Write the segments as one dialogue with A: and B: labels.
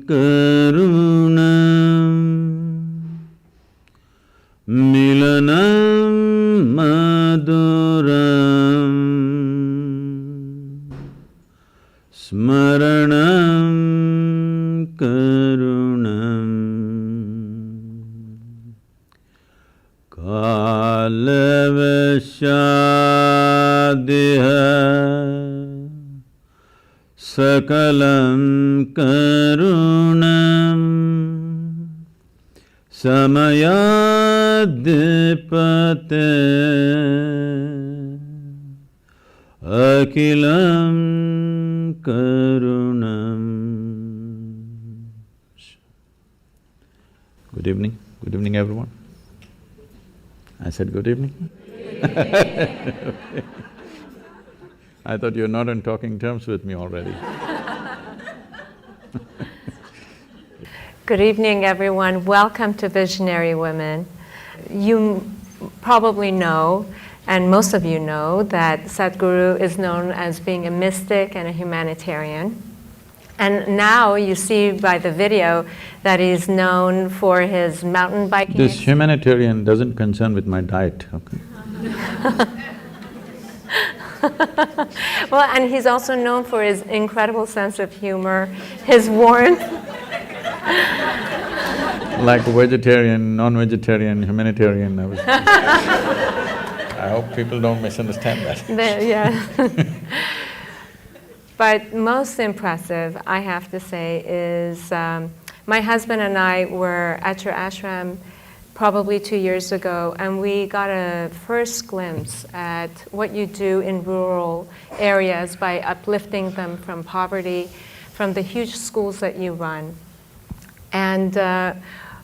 A: karunam milanam maduram smaranam karunam kalavashadiha sakalam karunam samayadipate akilam karunam. Good evening. Good evening, everyone. I said good evening. I thought you're not on talking terms with me already.
B: Good evening, everyone. Welcome to Visionary Women. You probably know, and most of you know, that Sadhguru is known as being a mystic and a humanitarian. And now you see by the video that he's known for his mountain biking.
A: This humanitarian doesn't concern with my diet, okay?
B: Well, and he's also known for his incredible sense of humor, his warmth.
A: Like vegetarian, non-vegetarian, humanitarian, I hope people don't misunderstand that.
B: Yeah. But most impressive, I have to say, is my husband and I were at your ashram probably 2 years ago, and we got a first glimpse at what you do in rural areas by uplifting them from poverty, from the huge schools that you run. And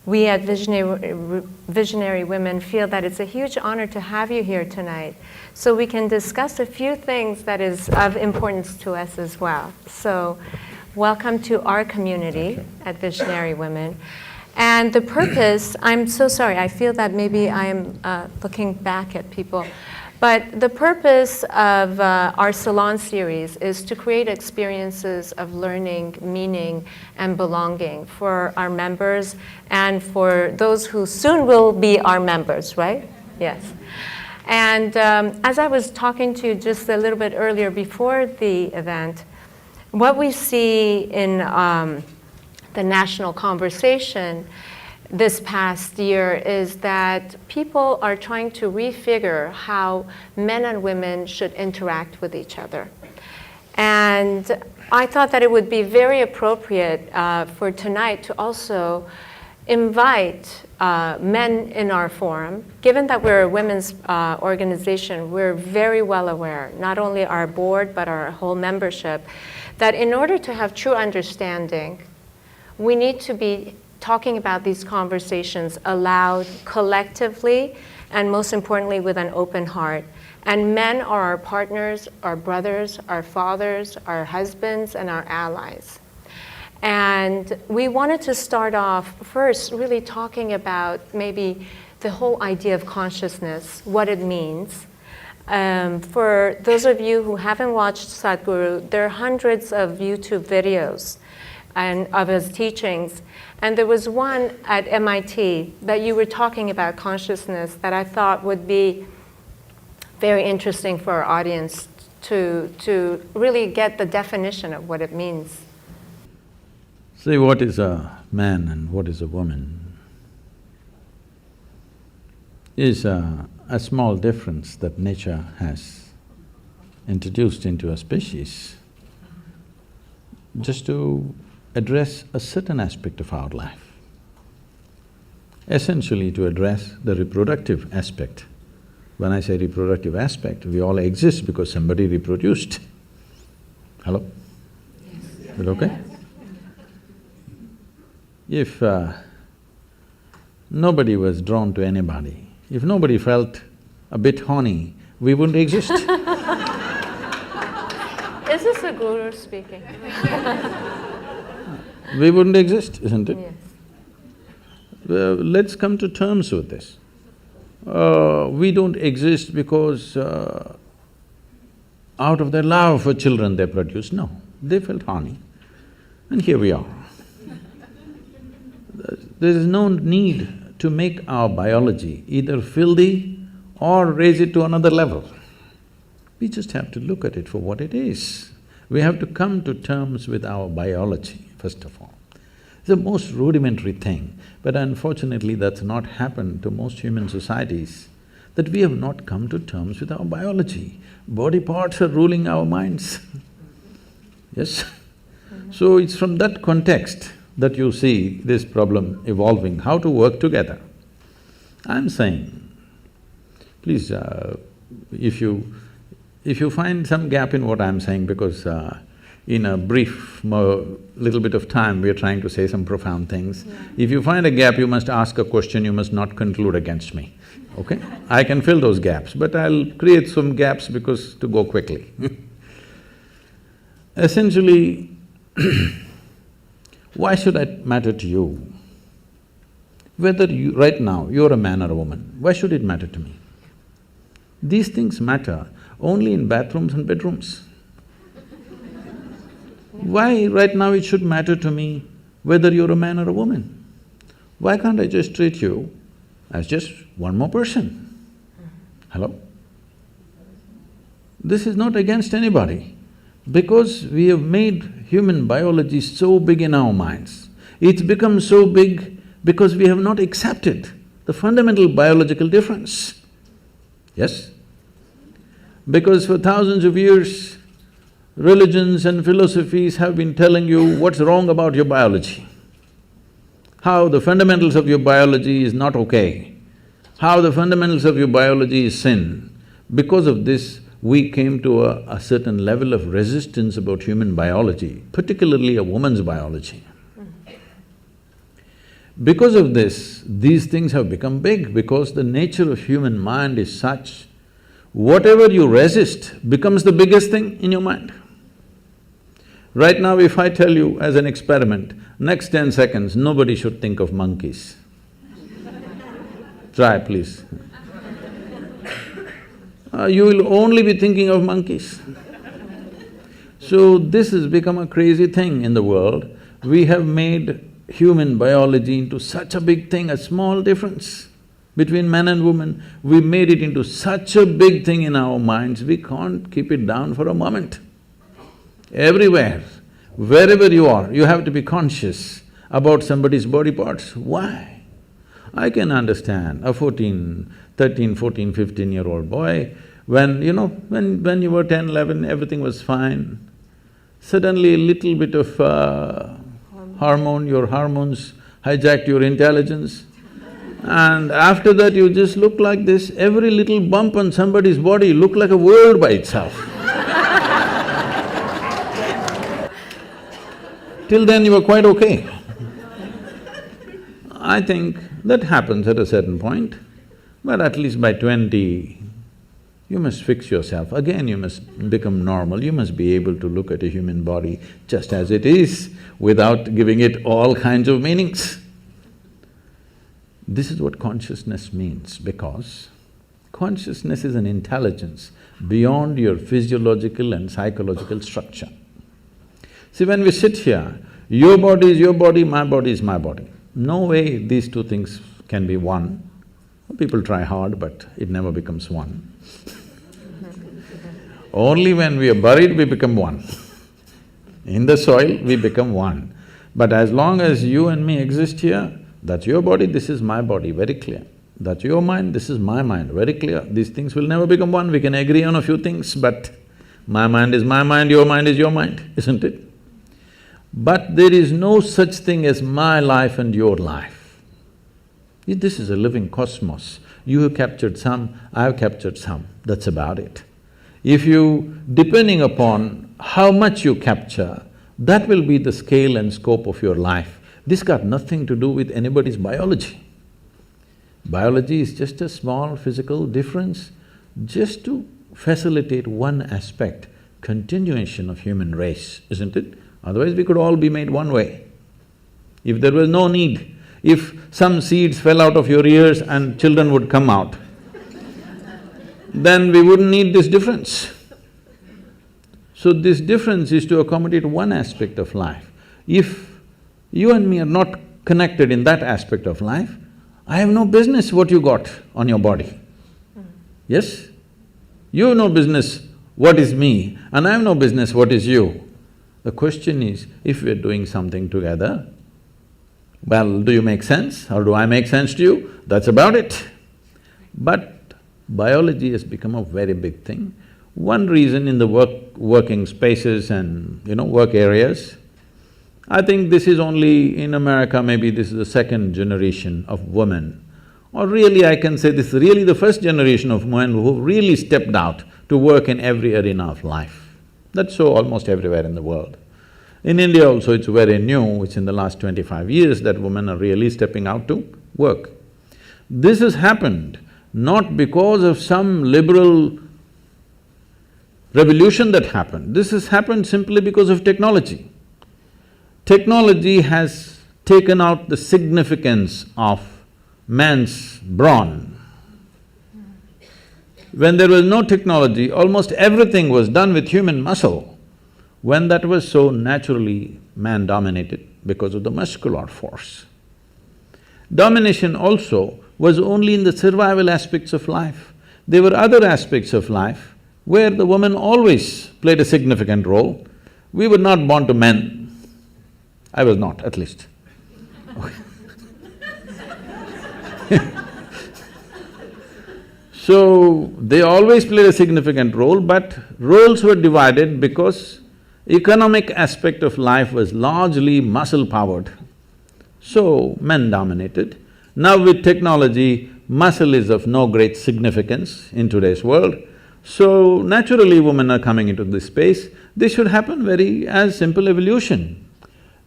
B: we at Visionary Women feel that it's a huge honor to have you here tonight, so we can discuss a few things that is of importance to us as well. So, welcome to our community at Visionary Women. And the purpose, I'm so sorry, I feel that maybe I'm looking back at people, but the purpose of our salon series is to create experiences of learning, meaning, and belonging for our members and for those who soon will be our members, right? Yes. And as I was talking to you just a little bit earlier before the event, what we see in the national conversation this past year is that people are trying to refigure how men and women should interact with each other. And I thought that it would be very appropriate for tonight to also invite men in our forum. Given that we're a women's organization, we're very well aware, not only our board, but our whole membership, that in order to have true understanding, we need to be talking about these conversations aloud, collectively, and most importantly, with an open heart. And men are our partners, our brothers, our fathers, our husbands, and our allies. And we wanted to start off first really talking about maybe the whole idea of consciousness, what it means. For those of you who haven't watched Sadhguru, there are hundreds of YouTube videos and of his teachings. And there was one at MIT that you were talking about consciousness that I thought would be very interesting for our audience to really get the definition of what it means.
A: See, what is a man and what is a woman is a small difference that nature has introduced into a species just to address a certain aspect of our life, essentially to address the reproductive aspect. When I say reproductive aspect, we all exist because somebody reproduced. Hello? Yes. Is it okay? If nobody was drawn to anybody, if nobody felt a bit horny, we wouldn't exist.
B: Is this a guru speaking?
A: We wouldn't exist, isn't it?
B: Yes.
A: Let's come to terms with this. We don't exist because out of their love for children they produce, no. They felt horny. And here we are. There is no need to make our biology either filthy or raise it to another level. We just have to look at it for what it is. We have to come to terms with our biology, first of all. It's the most rudimentary thing, but unfortunately that's not happened to most human societies, that we have not come to terms with our biology. Body parts are ruling our minds. Yes? So it's from that context that you see this problem evolving, how to work together. I'm saying, please, if you find some gap in what I'm saying, because in a brief little bit of time, we are trying to say some profound things. Yeah. If you find a gap, you must ask a question, you must not conclude against me, okay? I can fill those gaps, but I'll create some gaps because to go quickly. Essentially, why should it matter to you? Whether you… right now, you're a man or a woman, why should it matter to me? These things matter only in bathrooms and bedrooms. Why right now it should matter to me whether you're a man or a woman? Why can't I just treat you as just one more person? Hello? This is not against anybody, because we have made human biology so big in our minds. It's become so big because we have not accepted the fundamental biological difference. Yes? Because for thousands of years, religions and philosophies have been telling you what's wrong about your biology, how the fundamentals of your biology is not okay, how the fundamentals of your biology is sin. Because of this, we came to a certain level of resistance about human biology, particularly a woman's biology. Because of this, these things have become big, because the nature of human mind is such, whatever you resist becomes the biggest thing in your mind. Right now, if I tell you as an experiment, next 10 seconds, nobody should think of monkeys. Try, please. You will only be thinking of monkeys. So this has become a crazy thing in the world. We have made human biology into such a big thing, a small difference between man and woman. We made it into such a big thing in our minds, we can't keep it down for a moment. Everywhere, wherever you are, you have to be conscious about somebody's body parts. Why? I can understand a 13, 14, 15-year-old boy, when you were 10, 11, everything was fine. Suddenly a little bit of your hormones hijacked your intelligence, and after that you just look like this. Every little bump on somebody's body looked like a world by itself. Till then you were quite okay. I think that happens at a certain point, but at least by 20, you must fix yourself. Again, you must become normal, you must be able to look at a human body just as it is, without giving it all kinds of meanings. This is what consciousness means, because consciousness is an intelligence beyond your physiological and psychological structure. See, when we sit here, your body is your body, my body is my body. No way these two things can be one. People try hard, but it never becomes one. Only when we are buried, we become one. In the soil, we become one. But as long as you and me exist here, that's your body, this is my body, very clear. That's your mind, this is my mind, very clear. These things will never become one. We can agree on a few things, but my mind is my mind, your mind is your mind, isn't it? But there is no such thing as my life and your life. This is a living cosmos. You have captured some, I have captured some, that's about it. If you… depending upon how much you capture, that will be the scale and scope of your life. This got nothing to do with anybody's biology. Biology is just a small physical difference, just to facilitate one aspect, continuation of human race, isn't it? Otherwise we could all be made one way. If there was no need, if some seeds fell out of your ears and children would come out, then we wouldn't need this difference. So this difference is to accommodate one aspect of life. If you and me are not connected in that aspect of life, I have no business what you got on your body. Yes? You have no business what is me, and I have no business what is you. The question is, if we're doing something together, well, do you make sense or do I make sense to you? That's about it. But biology has become a very big thing. One reason in the working spaces and, work areas, I think this is only in America, maybe this is the second generation of women. Or really I can say this is really the first generation of women who really stepped out to work in every arena of life. That's so almost everywhere in the world. In India also it's very new, it's in the last 25 years that women are really stepping out to work. This has happened not because of some liberal revolution that happened, this has happened simply because of technology. Technology has taken out the significance of man's brawn. When there was no technology, almost everything was done with human muscle. When that was so naturally man-dominated because of the muscular force. Domination also was only in the survival aspects of life. There were other aspects of life where the woman always played a significant role. We were not born to men. I was not, at least. So, they always played a significant role, but roles were divided because economic aspect of life was largely muscle-powered. So, men dominated. Now with technology, muscle is of no great significance in today's world. So, naturally women are coming into this space. This should happen very as simple evolution.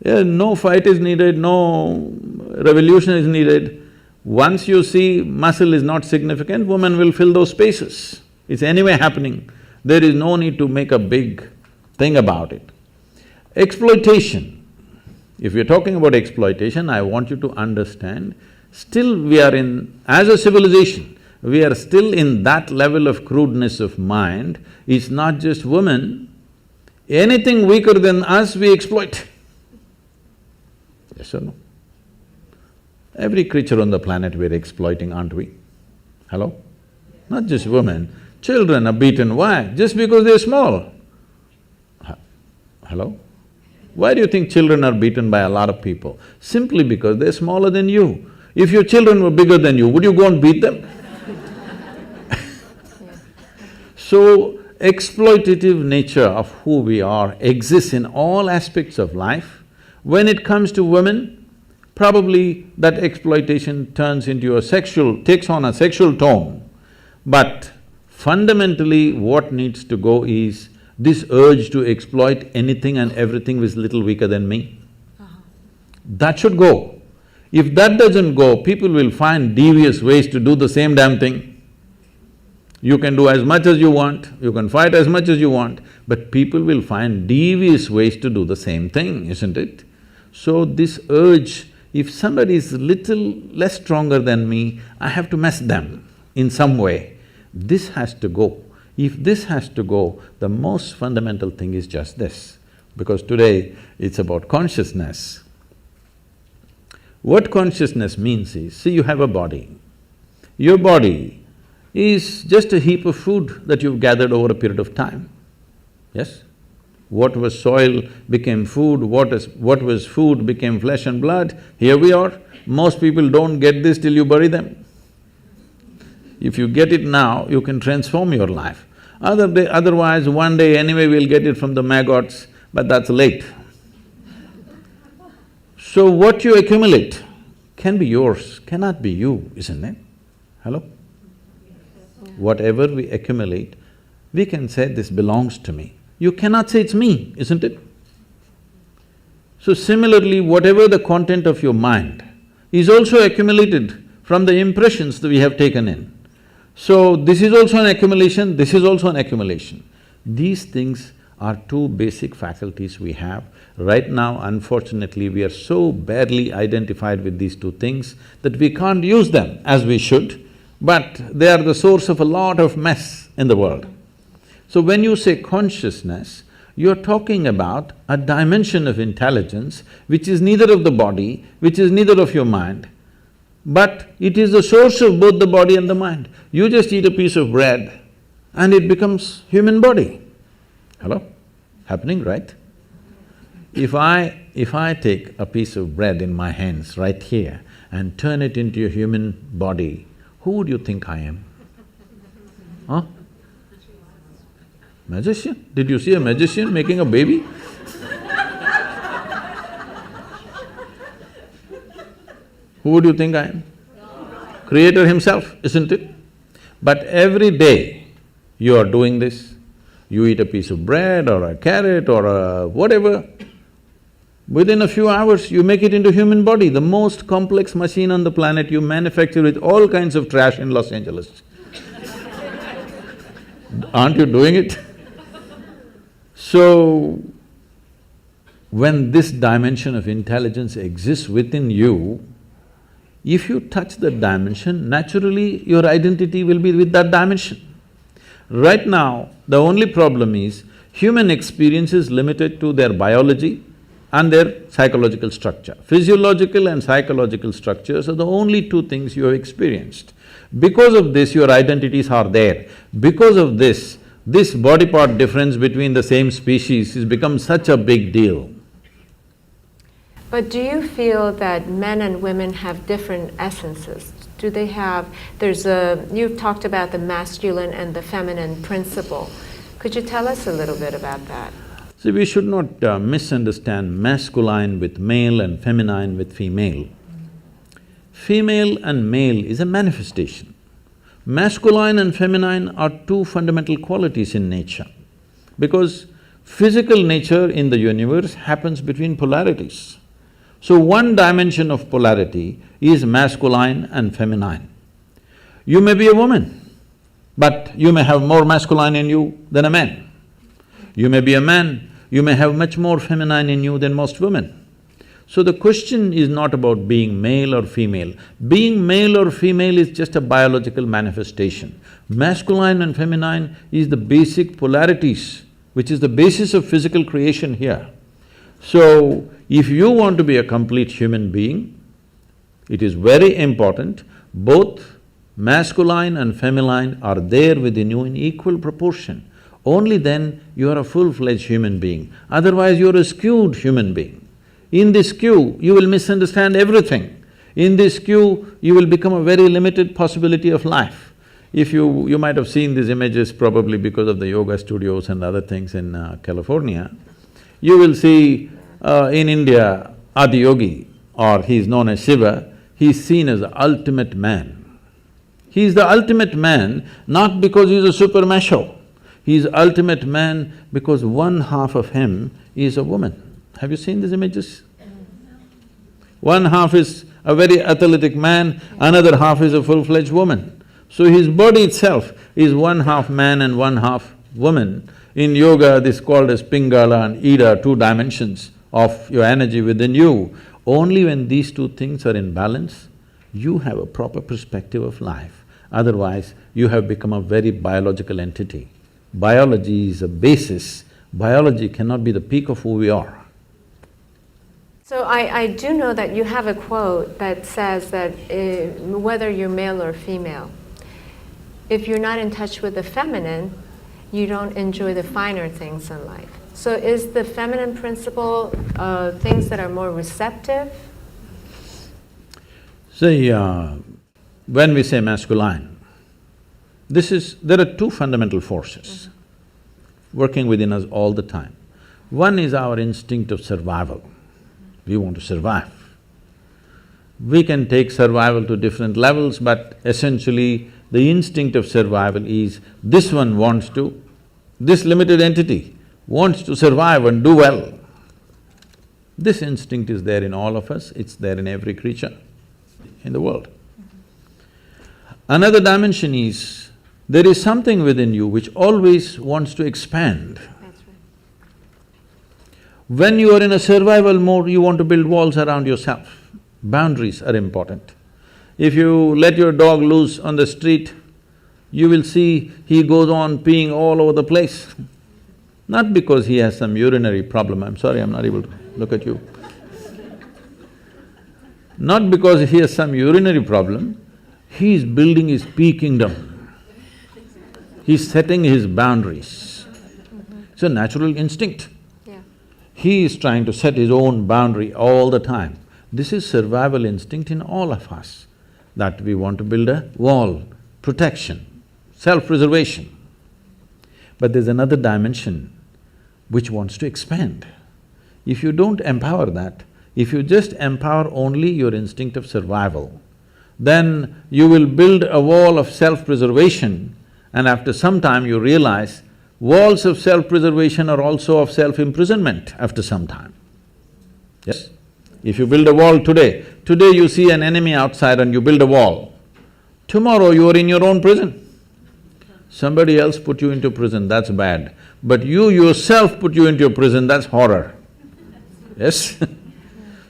A: No fight is needed, no revolution is needed. Once you see muscle is not significant, women will fill those spaces. It's anyway happening. There is no need to make a big thing about it. Exploitation. If you're talking about exploitation, I want you to understand, still we are in… as a civilization, we are still in that level of crudeness of mind. It's not just women, anything weaker than us we exploit. Yes or no? Every creature on the planet we're exploiting, aren't we? Hello? Not just women, children are beaten. Why? Just because they're small. Hello? Why do you think children are beaten by a lot of people? Simply because they're smaller than you. If your children were bigger than you, would you go and beat them? So, exploitative nature of who we are exists in all aspects of life. When it comes to women, probably that exploitation turns into a sexual… takes on a sexual tone. But fundamentally what needs to go is this urge to exploit anything and everything which is little weaker than me. That should go. If that doesn't go, people will find devious ways to do the same damn thing. You can do as much as you want, you can fight as much as you want, but people will find devious ways to do the same thing, isn't it? So this urge, if somebody is little less stronger than me, I have to mess them in some way. This has to go. If this has to go, the most fundamental thing is just this, because today it's about consciousness. What consciousness means is, see, you have a body. Your body is just a heap of food that you've gathered over a period of time, yes? What was soil became food, what was food became flesh and blood, here we are. Most people don't get this till you bury them. If you get it now, you can transform your life. Otherwise, one day anyway we'll get it from the maggots, but that's late. So what you accumulate can be yours, cannot be you, isn't it? Hello? Whatever we accumulate, we can say this belongs to me. You cannot say it's me, isn't it? So similarly, whatever the content of your mind is also accumulated from the impressions that we have taken in. So this is also an accumulation, this is also an accumulation. These things are two basic faculties we have. Right now, unfortunately, we are so barely identified with these two things that we can't use them as we should, but they are the source of a lot of mess in the world. So when you say consciousness, You're talking about a dimension of intelligence which is neither of the body, which is neither of your mind, but it is the source of both the body and the mind. You just eat a piece of bread and it becomes human body. Hello? Happening, right? If I take a piece of bread in my hands right here and turn it into a human body, who would you think I am? Huh? Magician? Did you see a magician making a baby? Who would you think I am? Creator himself, isn't it? But every day you are doing this, you eat a piece of bread or a carrot or a whatever, within a few hours you make it into human body, the most complex machine on the planet. You manufacture with all kinds of trash in Los Angeles. Aren't you doing it? So, when this dimension of intelligence exists within you, if you touch that dimension, naturally your identity will be with that dimension. Right now, the only problem is human experience is limited to their biology and their psychological structure. Physiological and psychological structures are the only two things you have experienced. Because of this, your identities are there. Because of this body part difference between the same species has become such a big deal.
B: But do you feel that men and women have different essences? Do they have… you've talked about the masculine and the feminine principle. Could you tell us a little bit about that?
A: See, we should not misunderstand masculine with male and feminine with female. Female and male is a manifestation. Masculine and feminine are two fundamental qualities in nature, because physical nature in the universe happens between polarities. So one dimension of polarity is masculine and feminine. You may be a woman, but you may have more masculine in you than a man. You may be a man, you may have much more feminine in you than most women. So the question is not about being male or female. Being male or female is just a biological manifestation. Masculine and feminine is the basic polarities, which is the basis of physical creation here. So, if you want to be a complete human being, it is very important both masculine and feminine are there within you in equal proportion. Only then you are a full-fledged human being, otherwise you are a skewed human being. In this skew, you will misunderstand everything. In this skew, you will become a very limited possibility of life. If you might have seen these images probably because of the yoga studios and other things in California. You will see in India, Adi Yogi, or he is known as Shiva, he is seen as the ultimate man. He is the ultimate man not because he is a super macho, he is ultimate man because one half of him is a woman. Have you seen these images? One half is a very athletic man, another half is a full-fledged woman. So his body itself is one half man and one half woman. In yoga, this is called as Pingala and Ida, two dimensions of your energy within you. Only when these two things are in balance, you have a proper perspective of life. Otherwise, you have become a very biological entity. Biology is a basis. Biology cannot be the peak of who we are.
B: So I do know that you have a quote that says that whether you're male or female, if you're not in touch with the feminine, you don't enjoy the finer things in life. So is the feminine principle things that are more receptive?
A: See, when we say masculine, there are two fundamental forces working within us all the time. One is our instinct of survival. We want to survive. We can take survival to different levels, but essentially the instinct of survival is this one wants to, this limited entity wants to survive and do well. This instinct is there in all of us, it's there in every creature in the world. Another dimension is, there is something within you which always wants to expand. When you are in a survival mode, you want to build walls around yourself. Boundaries are important. If you let your dog loose on the street, you will see he goes on peeing all over the place. Not because he has some urinary problem, I'm sorry, I'm not able to look at you. Not because he has some urinary problem, he is building his pea kingdom. He's setting his boundaries. It's a natural instinct.
B: Yeah.
A: He is trying to set his own boundary all the time. This is survival instinct in all of us, that we want to build a wall, protection, self-preservation. But there's another dimension which wants to expand. If you don't empower that, if you just empower only your instinct of survival, then you will build a wall of self-preservation, and after some time you realize walls of self-preservation are also of self-imprisonment after some time. Yes? If you build a wall today you see an enemy outside and you build a wall. Tomorrow you are in your own prison. Somebody else put you into prison, that's bad. But you yourself put you into your prison, that's horror. Yes?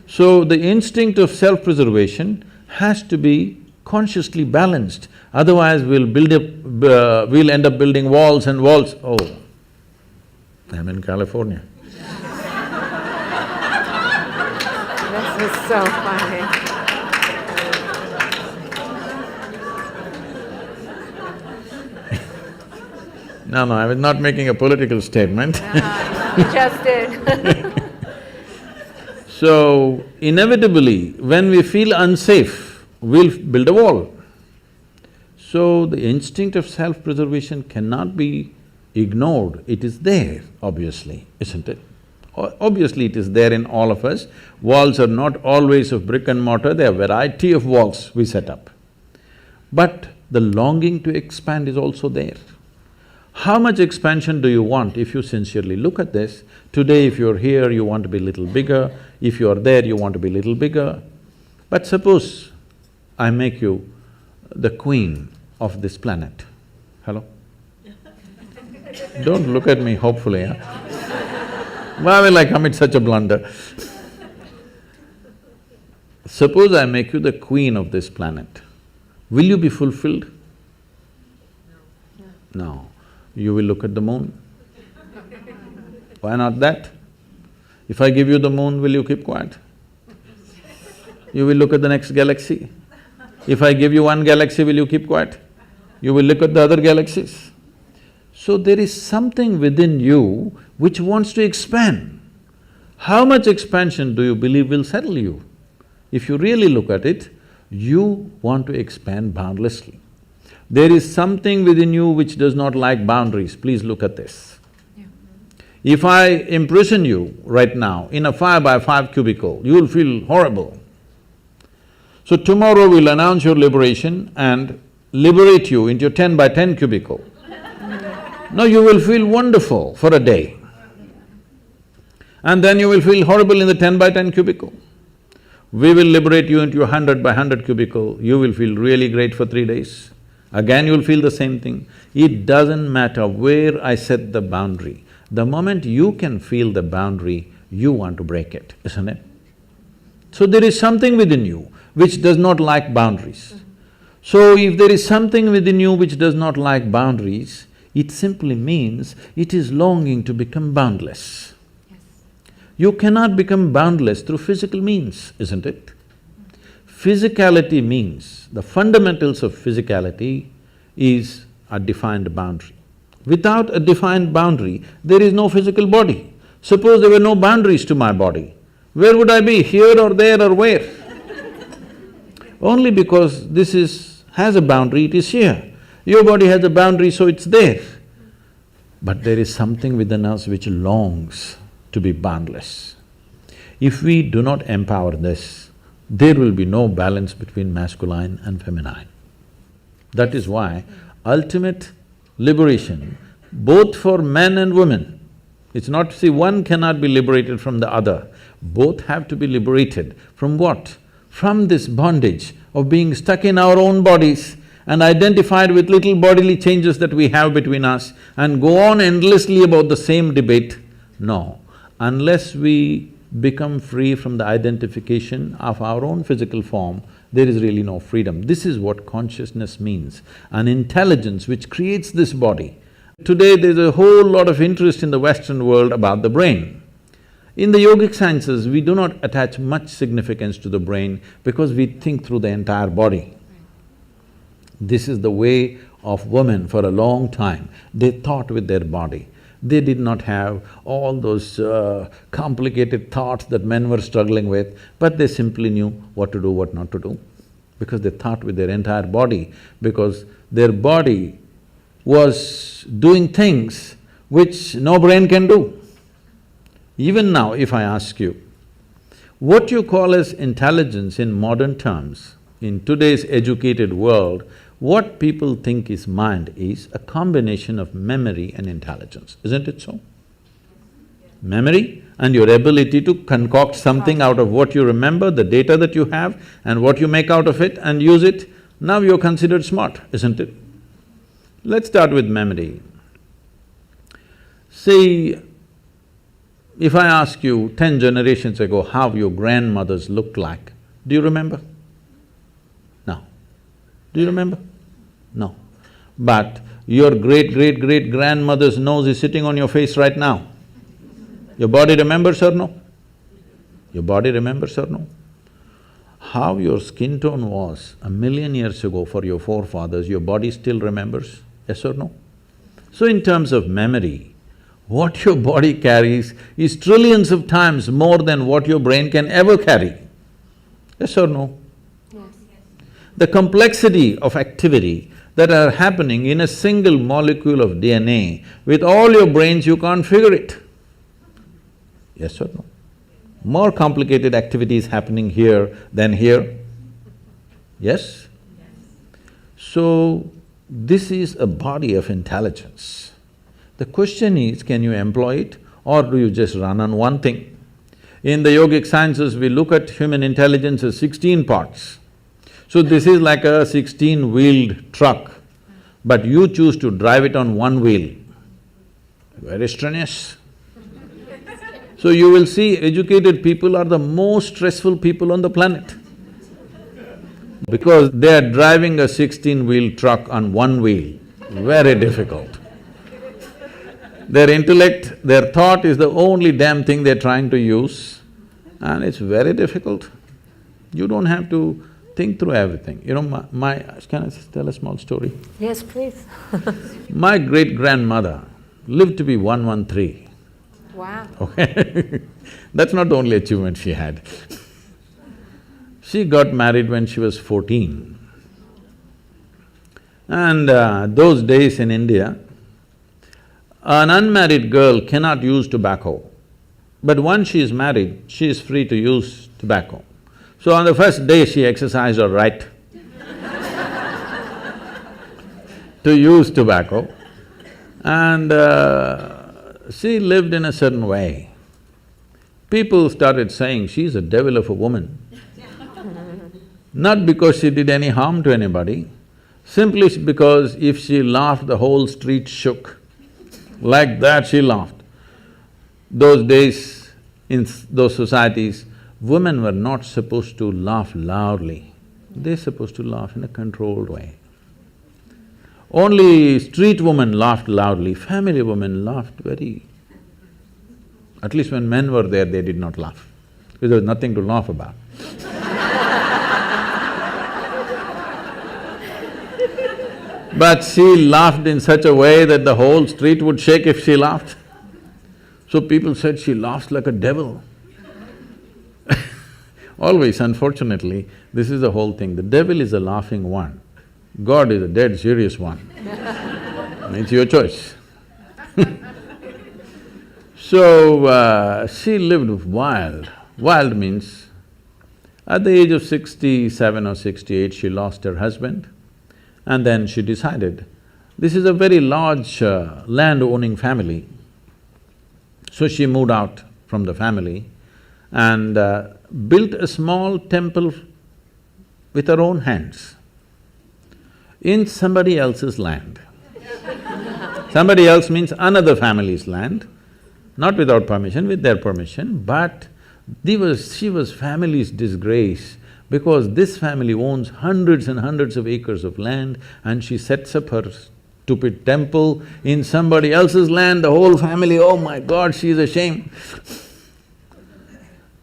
A: So the instinct of self-preservation has to be consciously balanced, otherwise we'll end up building walls and walls. Oh, I'm in California.
B: This is so funny.
A: No, I was not making a political statement.
B: You just did.
A: So, inevitably, when we feel unsafe, we'll build a wall. So, the instinct of self-preservation cannot be ignored, it is there, obviously, isn't it? Obviously, it is there in all of us. Walls are not always of brick and mortar, there are a variety of walls we set up. But the longing to expand is also there. How much expansion do you want if you sincerely look at this? Today if you're here, you want to be a little bigger, if you're there, you want to be a little bigger. But suppose I make you the queen of this planet. Hello? Don't look at me hopefully, huh? Why will I commit such a blunder? Suppose I make you the queen of this planet, will you be fulfilled? No. You will look at the moon. Why not that? If I give you the moon, will you keep quiet? You will look at the next galaxy. If I give you one galaxy, will you keep quiet? You will look at the other galaxies. So there is something within you which wants to expand. How much expansion do you believe will settle you? If you really look at it, you want to expand boundlessly. There is something within you which does not like boundaries, please look at this.
B: Yeah.
A: If I imprison you right now in a 5x5 cubicle, you will feel horrible. So tomorrow we'll announce your liberation and liberate you into your 10x10 cubicle. Now you will feel wonderful for a day. And then you will feel horrible in the 10x10 cubicle. We will liberate you into your 100x100 cubicle, you will feel really great for 3 days. Again you'll feel the same thing. It doesn't matter where I set the boundary. The moment you can feel the boundary, you want to break it, isn't it? So there is something within you which does not like boundaries. So if there is something within you which does not like boundaries, it simply means it is longing to become boundless.
B: Yes.
A: You cannot become boundless through physical means, isn't it? Physicality means, the fundamentals of physicality is a defined boundary. Without a defined boundary, there is no physical body. Suppose there were no boundaries to my body, where would I be, here or there or where? Only because this has a boundary, it is here. Your body has a boundary, so it's there. But there is something within us which longs to be boundless. If we do not empower this, there will be no balance between masculine and feminine. That is why ultimate liberation, both for men and women, it's not… see, one cannot be liberated from the other. Both have to be liberated from what? From this bondage of being stuck in our own bodies and identified with little bodily changes that we have between us and go on endlessly about the same debate. No, unless we become free from the identification of our own physical form, there is really no freedom. This is what consciousness means, an intelligence which creates this body Today there's a whole lot of interest in the Western world about the brain. In the yogic sciences, we do not attach much significance to the brain because we think through the entire body. This is the way of women for a long time. They thought with their body. They did not have all those complicated thoughts that men were struggling with, but they simply knew what to do, what not to do, because they thought with their entire body, because their body was doing things which no brain can do. Even now, if I ask you, what you call as intelligence in modern terms, in today's educated world, what people think is mind is a combination of memory and intelligence, isn't it so? Memory and your ability to concoct something out of what you remember, the data that you have, and what you make out of it and use it, now you're considered smart, isn't it? Let's start with memory. See, if I ask you 10 generations ago how your grandmothers looked like, do you remember? No. Do you remember? No. But your great-great-great-grandmother's nose is sitting on your face right now. Your body remembers or no? Your body remembers or no? How your skin tone was 1,000,000 years ago for your forefathers, your body still remembers, yes or no? So in terms of memory, what your body carries is trillions of times more than what your brain can ever carry. Yes or no?
B: Yes.
A: The complexity of activity that are happening in a single molecule of DNA, with all your brains you can't figure it. Yes or no? More complicated activity is happening here than here. Yes? So, this is a body of intelligence. The question is, can you employ it or do you just run on one thing? In the yogic sciences, we look at human intelligence as 16 parts. So this is like a 16-wheeled truck, but you choose to drive it on one wheel. Very strenuous. So you will see educated people are the most stressful people on the planet because they are driving a 16-wheel truck on one wheel, very difficult. Their intellect, their thought is the only damn thing they're trying to use, and it's very difficult. You don't have to think through everything. You know, can I tell a small story?
B: Yes, please.
A: My great-grandmother lived to be 113.
B: Wow.
A: Okay That's not the only achievement she had. She got married when she was 14. And those days in India, an unmarried girl cannot use tobacco, but once she is married, she is free to use tobacco. So on the first day, she exercised her right to use tobacco, and she lived in a certain way. People started saying, she's a devil of a woman. Not because she did any harm to anybody, simply because if she laughed, the whole street shook. Like that she laughed. Those days, in those societies, women were not supposed to laugh loudly. They're supposed to laugh in a controlled way. Only street women laughed loudly, family women laughed very… At least when men were there, they did not laugh, because there was nothing to laugh about. But she laughed in such a way that the whole street would shake if she laughed. So people said she laughs like a devil. Always, unfortunately, this is the whole thing. The devil is a laughing one. God is a dead serious one. It's your choice. So, she lived wild. Wild means, at the age of 67 or 68, she lost her husband, and then she decided, this is a very large land-owning family. So she moved out from the family and built a small temple with her own hands in somebody else's land. Somebody else means another family's land, not without permission, with their permission, but she was family's disgrace because this family owns hundreds and hundreds of acres of land and she sets up her stupid temple in somebody else's land, the whole family, oh my God, she's ashamed.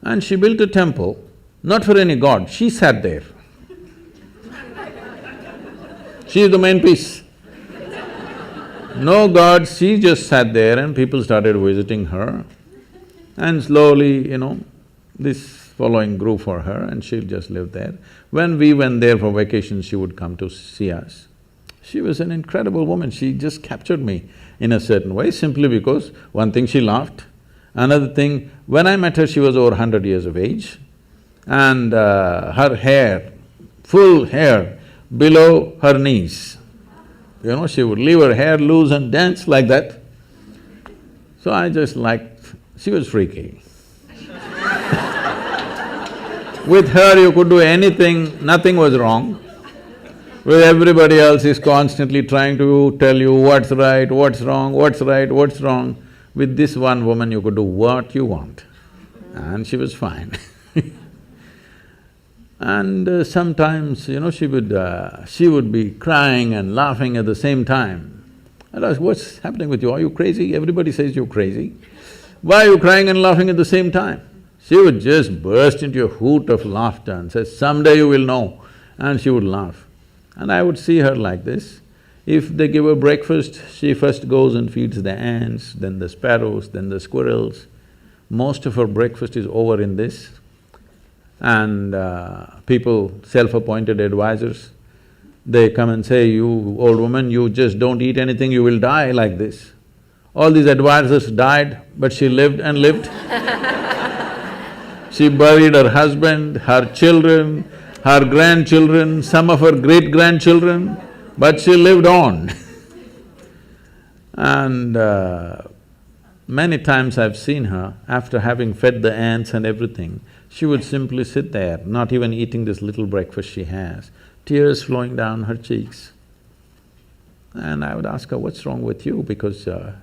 A: And she built a temple, not for any god, she sat there. She is the main piece. No god, she just sat there and people started visiting her. And slowly, this following grew for her and she'll just live there. When we went there for vacation, she would come to see us. She was an incredible woman, she just captured me in a certain way simply because one thing, she laughed. Another thing, when I met her, she was over 100 years of age and her hair, full hair below her knees. She would leave her hair loose and dance like that. So I just liked… she was freaky. With her you could do anything, nothing was wrong. With everybody else is constantly trying to tell you what's right, what's wrong, what's right, what's wrong. With this one woman you could do what you want and she was fine. And sometimes, she would be crying and laughing at the same time. I'd ask, what's happening with you? Are you crazy? Everybody says you're crazy. Why are you crying and laughing at the same time? She would just burst into a hoot of laughter and say, someday you will know, and she would laugh. And I would see her like this. If they give her breakfast, she first goes and feeds the ants, then the sparrows, then the squirrels. Most of her breakfast is over in this. And people, self-appointed advisors, they come and say, you old woman, you just don't eat anything, you will die like this. All these advisors died, but she lived and lived. She buried her husband, her children, her grandchildren, some of her great-grandchildren, but she lived on. And many times I've seen her, after having fed the ants and everything, she would simply sit there, not even eating this little breakfast she has, tears flowing down her cheeks. And I would ask her, what's wrong with you? Because, I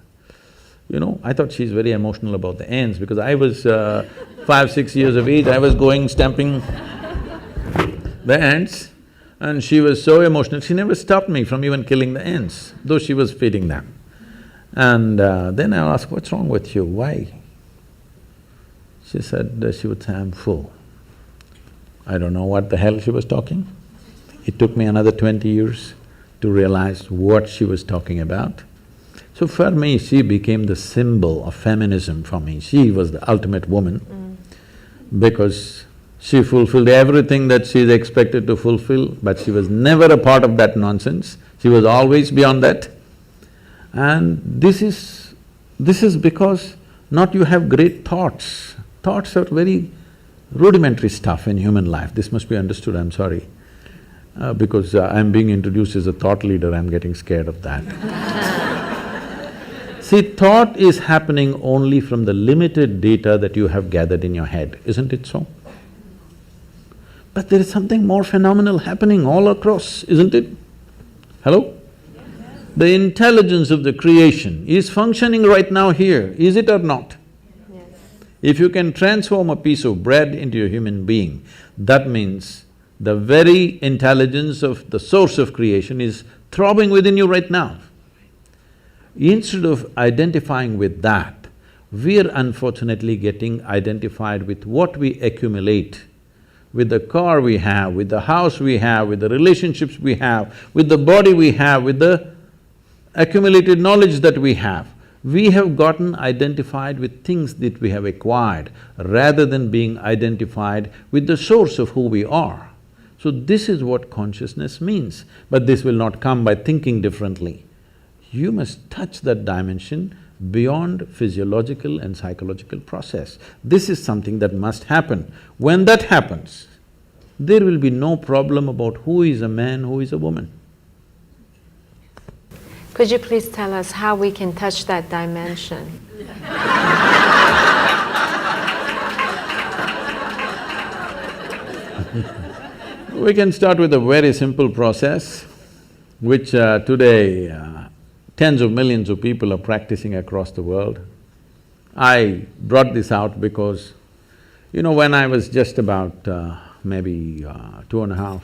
A: thought she's very emotional about the ants because I was 5, 6 years of age, I was going stamping the ants and she was so emotional, she never stopped me from even killing the ants, though she was feeding them. And then I asked, what's wrong with you, why? She said, she would say, I'm full. I don't know what the hell she was talking. It took me another 20 years to realize what she was talking about. So for me, she became the symbol of feminism for me. She was the ultimate woman because she fulfilled everything that she's expected to fulfill, but she was never a part of that nonsense. She was always beyond that. And this is because not you have great thoughts. Thoughts are very rudimentary stuff in human life. This must be understood, I'm sorry. Because I'm being introduced as a thought leader, I'm getting scared of that. See, thought is happening only from the limited data that you have gathered in your head, isn't it so? But there is something more phenomenal happening all across, isn't it? Hello? The intelligence of the creation is functioning right now here, is it or not?
B: Yes.
A: If you can transform a piece of bread into a human being, that means the very intelligence of the source of creation is throbbing within you right now. Instead of identifying with that, we're unfortunately getting identified with what we accumulate, with the car we have, with the house we have, with the relationships we have, with the body we have, with the accumulated knowledge that we have. We have gotten identified with things that we have acquired rather than being identified with the source of who we are. So this is what consciousness means, but this will not come by thinking differently. You must touch that dimension beyond physiological and psychological process. This is something that must happen. When that happens, there will be no problem about who is a man, who is a woman.
B: Could you please tell us how we can touch that dimension?
A: We can start with a very simple process, which today tens of millions of people are practicing across the world. I brought this out because, when I was just about maybe 2.5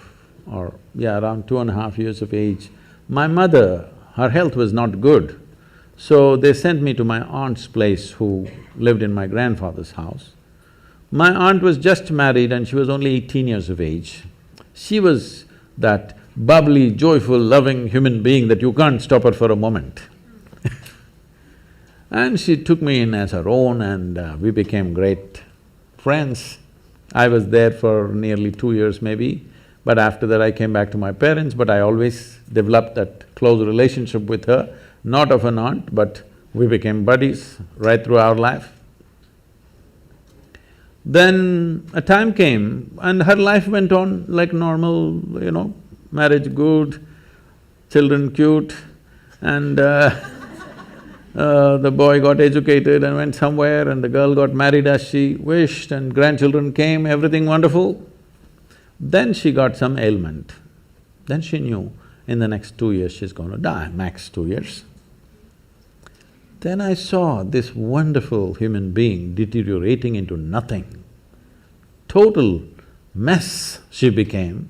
A: or around 2.5 years of age, my mother her health was not good. So they sent me to my aunt's place who lived in my grandfather's house. My aunt was just married and she was only 18 years of age. She was that bubbly, joyful, loving human being that you can't stop her for a moment. And she took me in as her own and we became great friends. I was there for nearly 2 years maybe, but after that I came back to my parents, but I always developed that close relationship with her, not of an aunt, but we became buddies right through our life. Then a time came and her life went on like normal, marriage good, children cute, and the boy got educated and went somewhere and the girl got married as she wished and grandchildren came, everything wonderful. Then she got some ailment. Then she knew in the next 2 years she's going to die, max 2 years. Then I saw this wonderful human being deteriorating into nothing. Total mess she became.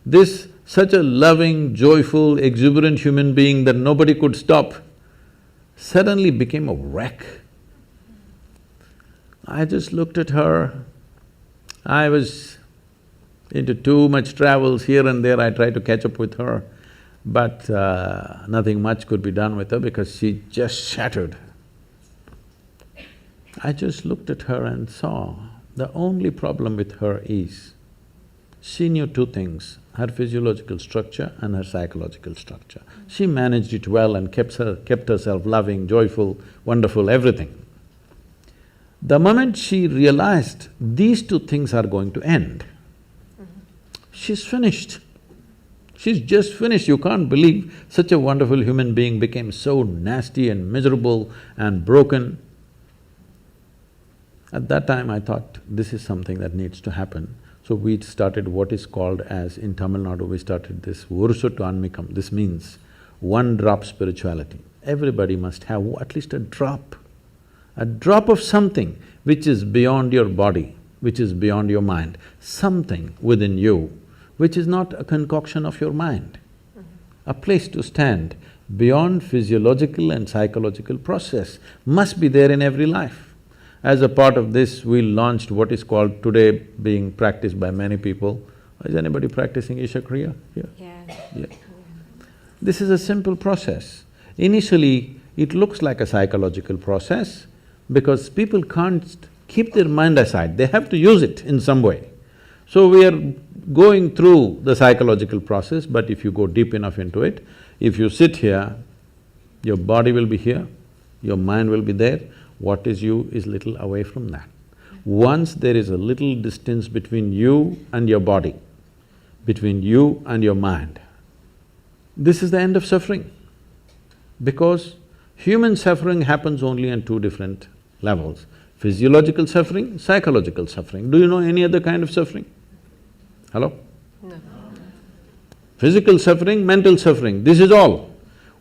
A: This such a loving, joyful, exuberant human being that nobody could stop suddenly became a wreck. I just looked at her. I was into too much travels here and there, I tried to catch up with her, but nothing much could be done with her because she just shattered. I just looked at her and saw the only problem with her is she knew two things, her physiological structure and her psychological structure. She managed it well and kept herself loving, joyful, wonderful, everything. The moment she realized these two things are going to end, she's finished. She's just finished. You can't believe such a wonderful human being became so nasty and miserable and broken. At that time I thought, this is something that needs to happen. So we started what is called as, in Tamil Nadu, we started this Urusuttu Anmikam. This means one drop spirituality. Everybody must have at least a drop of something which is beyond your body, which is beyond your mind, something within you which is not a concoction of your mind. A place to stand beyond physiological and psychological process must be there in every life. As a part of this, we launched what is called today being practiced by many people. Is anybody practicing Isha Kriya here? Yeah. This is a simple process. Initially, it looks like a psychological process because people can't keep their mind aside, they have to use it in some way. So we are going through the psychological process, but if you go deep enough into it, if you sit here, your body will be here, your mind will be there, what is you is little away from that. Once there is a little distance between you and your body, between you and your mind, this is the end of suffering. Because human suffering happens only on two different levels, physiological suffering, psychological suffering. Do you know any other kind of suffering? Hello?
B: No.
A: Physical suffering, mental suffering, this is all.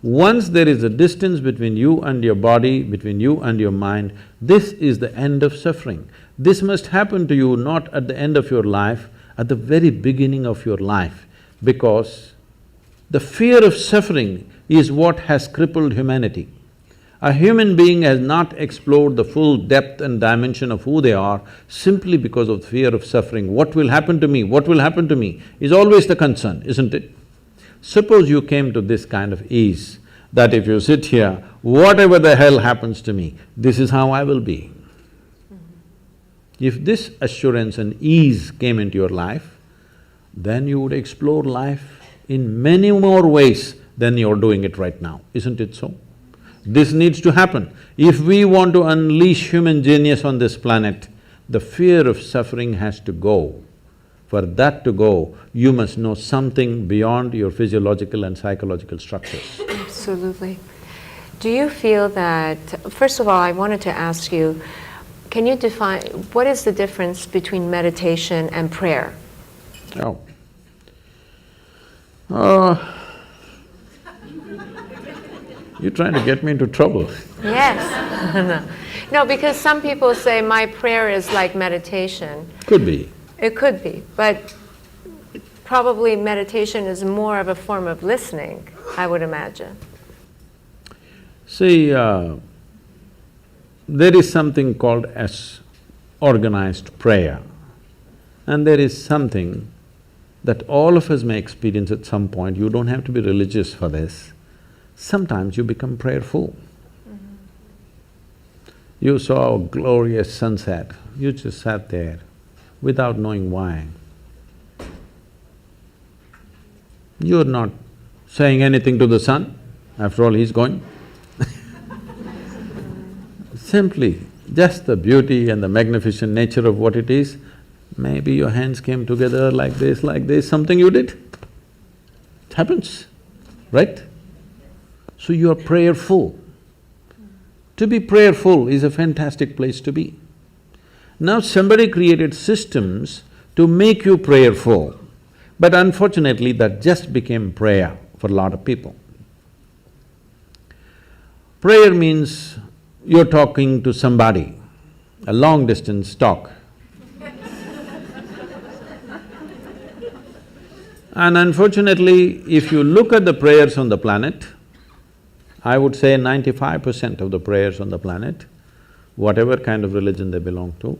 A: Once there is a distance between you and your body, between you and your mind, this is the end of suffering. This must happen to you not at the end of your life, at the very beginning of your life, because the fear of suffering is what has crippled humanity. A human being has not explored the full depth and dimension of who they are simply because of the fear of suffering. What will happen to me? What will happen to me? Is always the concern, isn't it? Suppose you came to this kind of ease, that if you sit here, whatever the hell happens to me, this is how I will be. If this assurance and ease came into your life, then you would explore life in many more ways than you're doing it right now, isn't it so? This needs to happen. If we want to unleash human genius on this planet, the fear of suffering has to go. For that to go, you must know something beyond your physiological and psychological structures.
B: Absolutely. Do you feel that… First of all, I wanted to ask you, can you define… what is the difference between meditation and prayer?
A: Oh. You're trying to get me into trouble.
B: Yes. No, because some people say my prayer is like meditation.
A: Could be.
B: It could be, but probably meditation is more of a form of listening, I would imagine.
A: See, there is something called as organized prayer, and there is something that all of us may experience at some point. You don't have to be religious for this. Sometimes you become prayerful. You saw a glorious sunset, you just sat there without knowing why. You're not saying anything to the sun, after all he's going. Simply, just the beauty and the magnificent nature of what it is, maybe your hands came together like this, something you did. It happens, right? So you are prayerful. To be prayerful is a fantastic place to be. Now somebody created systems to make you prayerful, but unfortunately that just became prayer for a lot of people. Prayer means you're talking to somebody, a long distance talk. And unfortunately, if you look at the prayers on the planet, I would say 95% of the prayers on the planet, whatever kind of religion they belong to,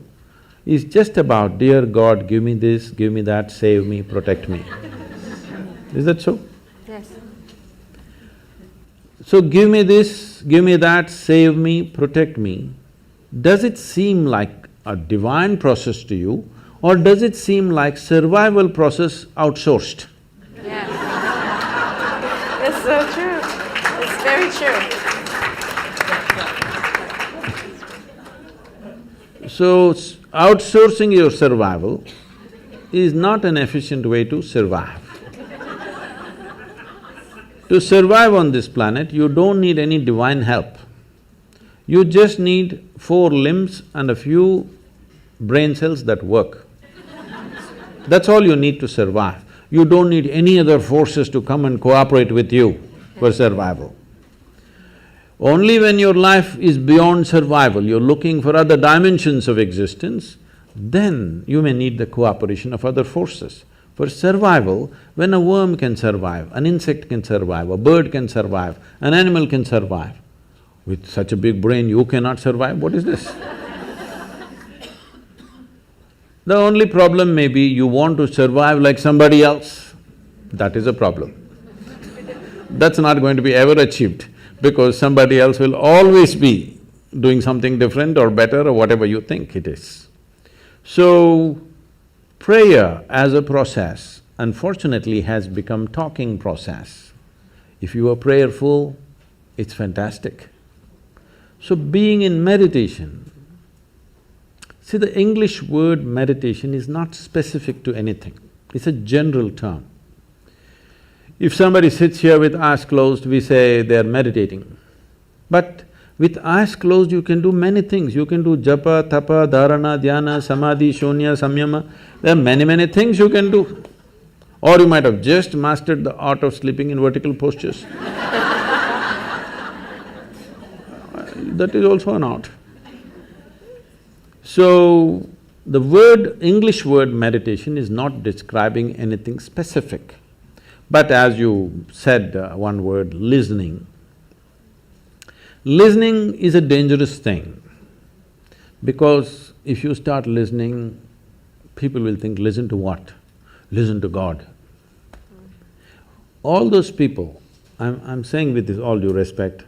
A: is just about, dear God, give me this, give me that, save me, protect me. Is that so?
B: Yes.
A: So give me this, give me that, save me, protect me. Does it seem like a divine process to you, or does it seem like survival process outsourced?
B: Yes. It's so true. It's very true.
A: So, outsourcing your survival is not an efficient way to survive. To survive on this planet, you don't need any divine help. You just need 4 limbs and a few brain cells that work. That's all you need to survive. You don't need any other forces to come and cooperate with you for survival. Only when your life is beyond survival, you're looking for other dimensions of existence, then you may need the cooperation of other forces. For survival, when a worm can survive, an insect can survive, a bird can survive, an animal can survive, with such a big brain you cannot survive, what is this? The only problem may be you want to survive like somebody else, that is a problem. That's not going to be ever achieved, because somebody else will always be doing something different or better or whatever you think it is. So, prayer as a process, unfortunately, has become talking process. If you are prayerful, it's fantastic. So being in meditation, see, the English word meditation is not specific to anything, it's a general term. If somebody sits here with eyes closed, we say they're meditating. But with eyes closed, you can do many things. You can do japa, tapa, dharana, dhyana, samadhi, shunya, samyama. There are many things you can do. Or you might have just mastered the art of sleeping in vertical postures. That is also an art. So, the word… English word meditation is not describing anything specific. But as you said one word, listening. Listening is a dangerous thing, because if you start listening, people will think, listen to what? Listen to God. All those people, I'm saying with this all due respect,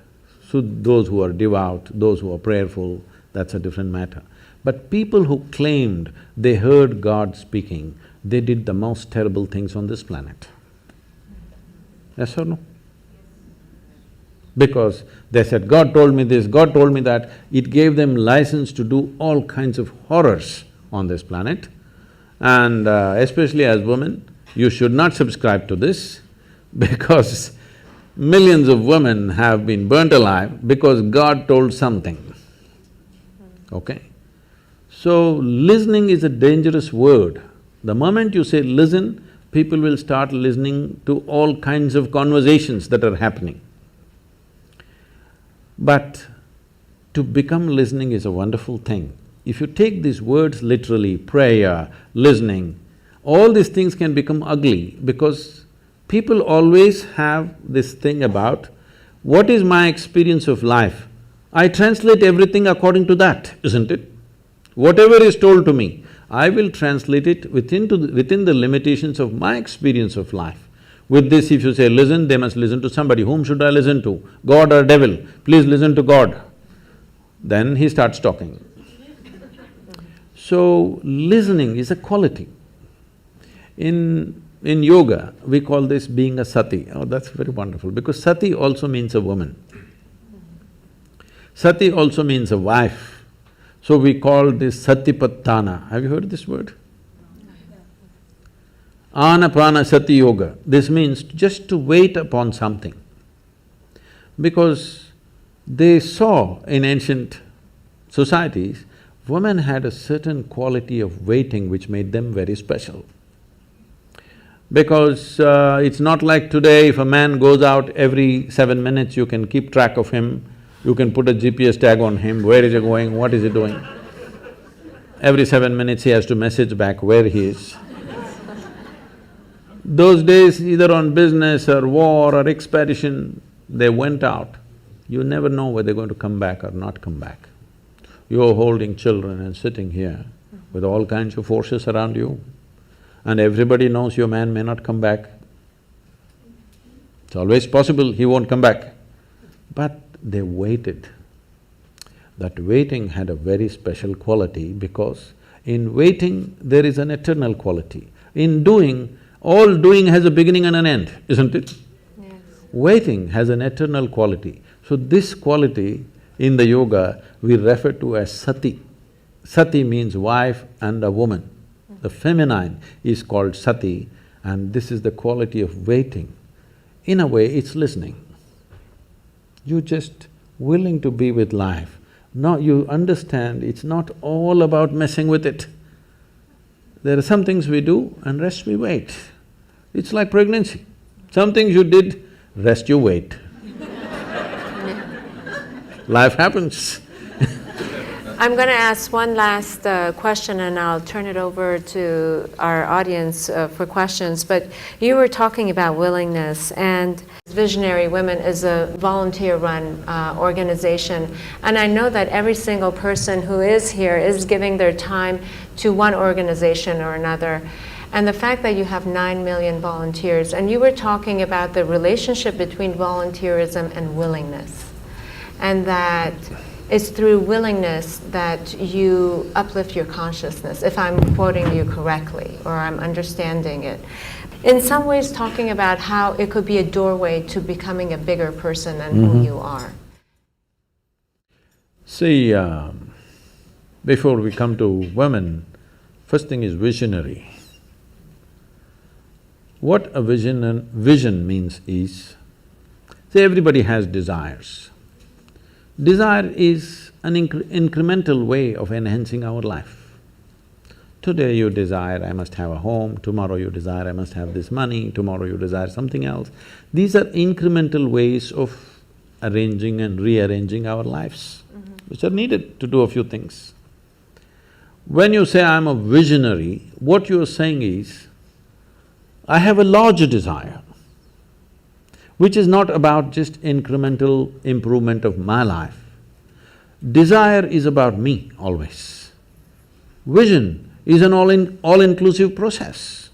A: so those who are devout, those who are prayerful, that's a different matter. But people who claimed they heard God speaking, they did the most terrible things on this planet. Yes or no? Because they said, God told me this, God told me that, it gave them license to do all kinds of horrors on this planet. And especially as women, you should not subscribe to this, because millions of women have been burnt alive because God told something, okay? So, listening is a dangerous word. The moment you say listen, people will start listening to all kinds of conversations that are happening. But to become listening is a wonderful thing. If you take these words literally, prayer, listening, all these things can become ugly, because people always have this thing about What is my experience of life? I translate everything according to that, isn't it? Whatever is told to me, I will translate it within the limitations of my experience of life. With this, if you say, listen, they must listen to somebody. Whom should I listen to? God or devil? Please listen to God. Then he starts talking. So, listening is a quality. In yoga, we call this being a sati. Oh, that's very wonderful, because sati also means a woman. Sati also means a wife. So we call this Satipattana. Have you heard this word? Anapana Sati Yoga. This means just to wait upon something. Because they saw in ancient societies, women had a certain quality of waiting which made them very special. Because it's not like today, if a man goes out every 7 minutes, you can keep track of him, you can put a GPS tag on him, where is he going, what is he doing. Every 7 minutes he has to message back where he is. Those days, either on business or war or expedition, they went out. You never know whether they're going to come back or not come back. You're holding children and sitting here with all kinds of forces around you, and everybody knows your man may not come back. It's always possible he won't come back. But they waited. That waiting had a very special quality, because in waiting there is an eternal quality. In doing, all doing has a beginning and an end, isn't it?
B: Yes.
A: Waiting has an eternal quality. So this quality in the yoga we refer to as sati. Sati means wife and a woman. The feminine is called sati, and this is the quality of waiting. In a way, it's listening. You're just willing to be with life. Now you understand it's not all about messing with it. There are some things we do and rest we wait. It's like pregnancy. Some things you did, rest you wait. Life happens.
B: I'm going to ask one last question, and I'll turn it over to our audience for questions. But you were talking about willingness, and Visionary Women is a volunteer-run organization. And I know that every single person who is here is giving their time to one organization or another. And the fact that you have 9 million volunteers, and you were talking about the relationship between volunteerism and willingness, and that it's through willingness that you uplift your consciousness, if I'm quoting you correctly, or I'm understanding it. In some ways talking about how it could be a doorway to becoming a bigger person than who you are.
A: See, before we come to women, first thing is visionary. What a vision means is, say everybody has desires. Desire is an incremental way of enhancing our life. Today you desire, I must have a home, tomorrow you desire, I must have this money, tomorrow you desire something else. These are incremental ways of arranging and rearranging our lives, which are needed to do a few things. When you say, I'm a visionary, what you're saying is, I have a larger desire, which is not about just incremental improvement of my life. Desire is about me always. Vision is an all-inclusive process.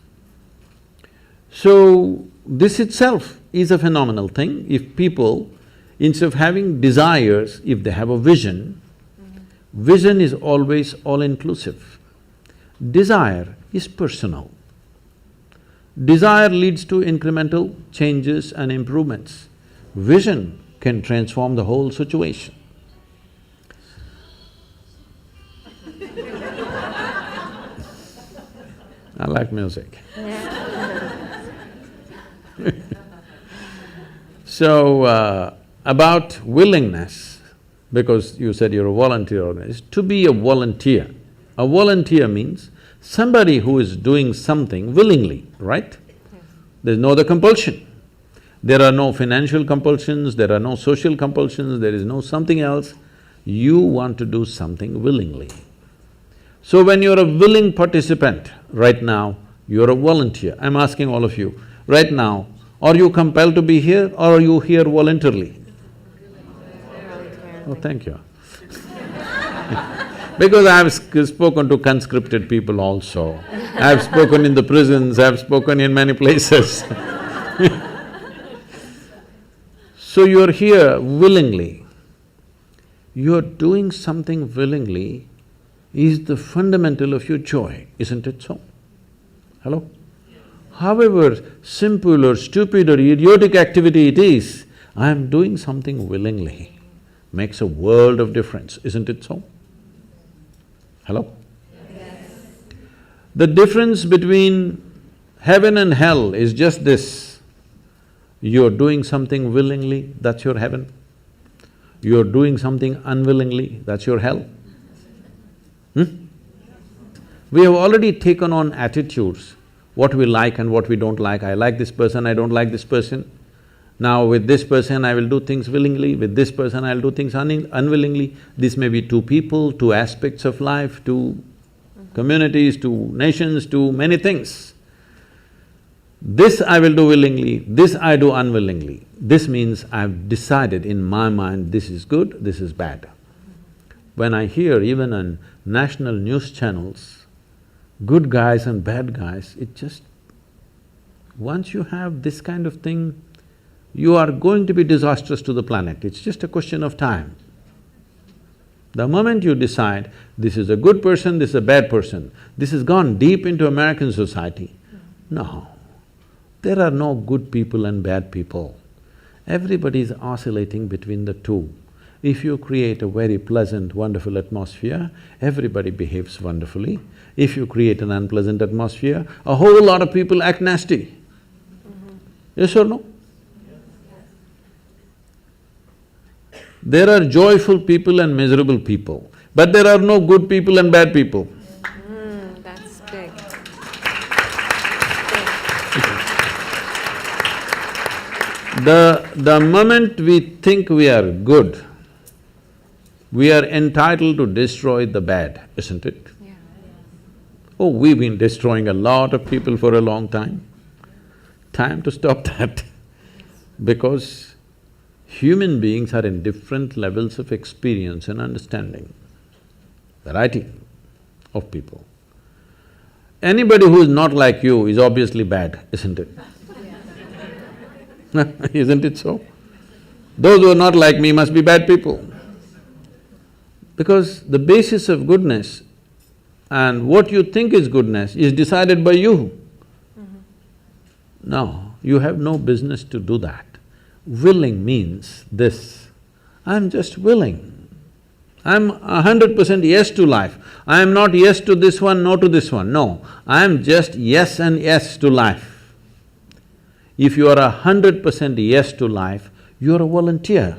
A: So, this itself is a phenomenal thing. If people, instead of having desires, if they have a vision, vision is always all-inclusive. Desire is personal. Desire leads to incremental changes and improvements. Vision can transform the whole situation. I like music. So, about willingness, because you said you're a volunteer organization, to be a volunteer means somebody who is doing something willingly, right? Yes. There's no other compulsion. There are no financial compulsions, there are no social compulsions, there is no something else. You want to do something willingly. So when you're a willing participant, right now, you're a volunteer. I'm asking all of you, right now, are you compelled to be here or are you here voluntarily? Oh, thank you. Because I've spoken to conscripted people also. I've spoken in the prisons, I've spoken in many places. So you're here willingly. You're doing something willingly is the fundamental of your joy, isn't it so? Hello? However simple or stupid or idiotic activity it is, I'm doing something willingly, makes a world of difference, isn't it so? Hello? Yes. The difference between heaven and hell is just this. You're doing something willingly, that's your heaven. You're doing something unwillingly, that's your hell. We have already taken on attitudes, what we like and what we don't like. I like this person, I don't like this person. Now with this person I will do things willingly, with this person I'll do things unwillingly. This may be two people, two aspects of life, two communities, two nations, two many things. This I will do willingly, this I do unwillingly. This means I've decided in my mind, this is good, this is bad. When I hear even on national news channels, good guys and bad guys, it just… once you have this kind of thing, you are going to be disastrous to the planet, it's just a question of time. The moment you decide, this is a good person, this is a bad person, this has gone deep into American society. No, there are no good people and bad people. Everybody is oscillating between the two. If you create a very pleasant, wonderful atmosphere, everybody behaves wonderfully. If you create an unpleasant atmosphere, a whole lot of people act nasty. Yes or no? There are joyful people and miserable people, but there are no good people and bad people.
B: That's big.
A: The moment we think we are good, we are entitled to destroy the bad, isn't it?
B: Yeah.
A: Oh, we've been destroying a lot of people for a long time. Time to stop that because human beings are in different levels of experience and understanding, variety of people. Anybody who is not like you is obviously bad, isn't it? Isn't it so? Those who are not like me must be bad people. Because the basis of goodness and what you think is goodness is decided by you. No, you have no business to do that. Willing means this, I'm just willing. I'm 100% yes to life. I am not yes to this one, no to this one, no. I am just yes and yes to life. If you are 100% yes to life, you are a volunteer.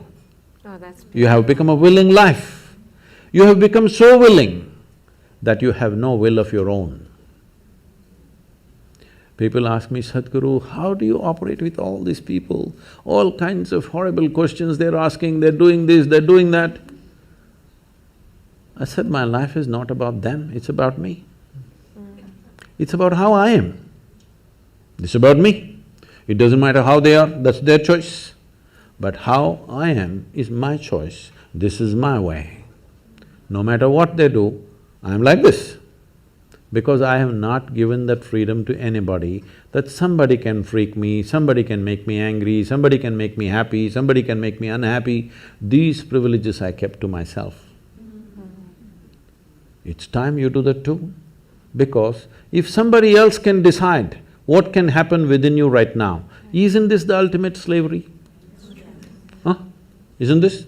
B: Oh, that's beautiful.
A: You have become a willing life. You have become so willing that you have no will of your own. People ask me, Sadhguru, how do you operate with all these people? All kinds of horrible questions they're asking, they're doing this, they're doing that. I said, my life is not about them, it's about me. It's about how I am. It's about me. It doesn't matter how they are, that's their choice. But how I am is my choice, this is my way. No matter what they do, I'm like this. Because I have not given that freedom to anybody that somebody can freak me, somebody can make me angry, somebody can make me happy, somebody can make me unhappy. These privileges I kept to myself. It's time you do that too. Because if somebody else can decide what can happen within you right now, isn't this the ultimate slavery? Huh? Isn't this?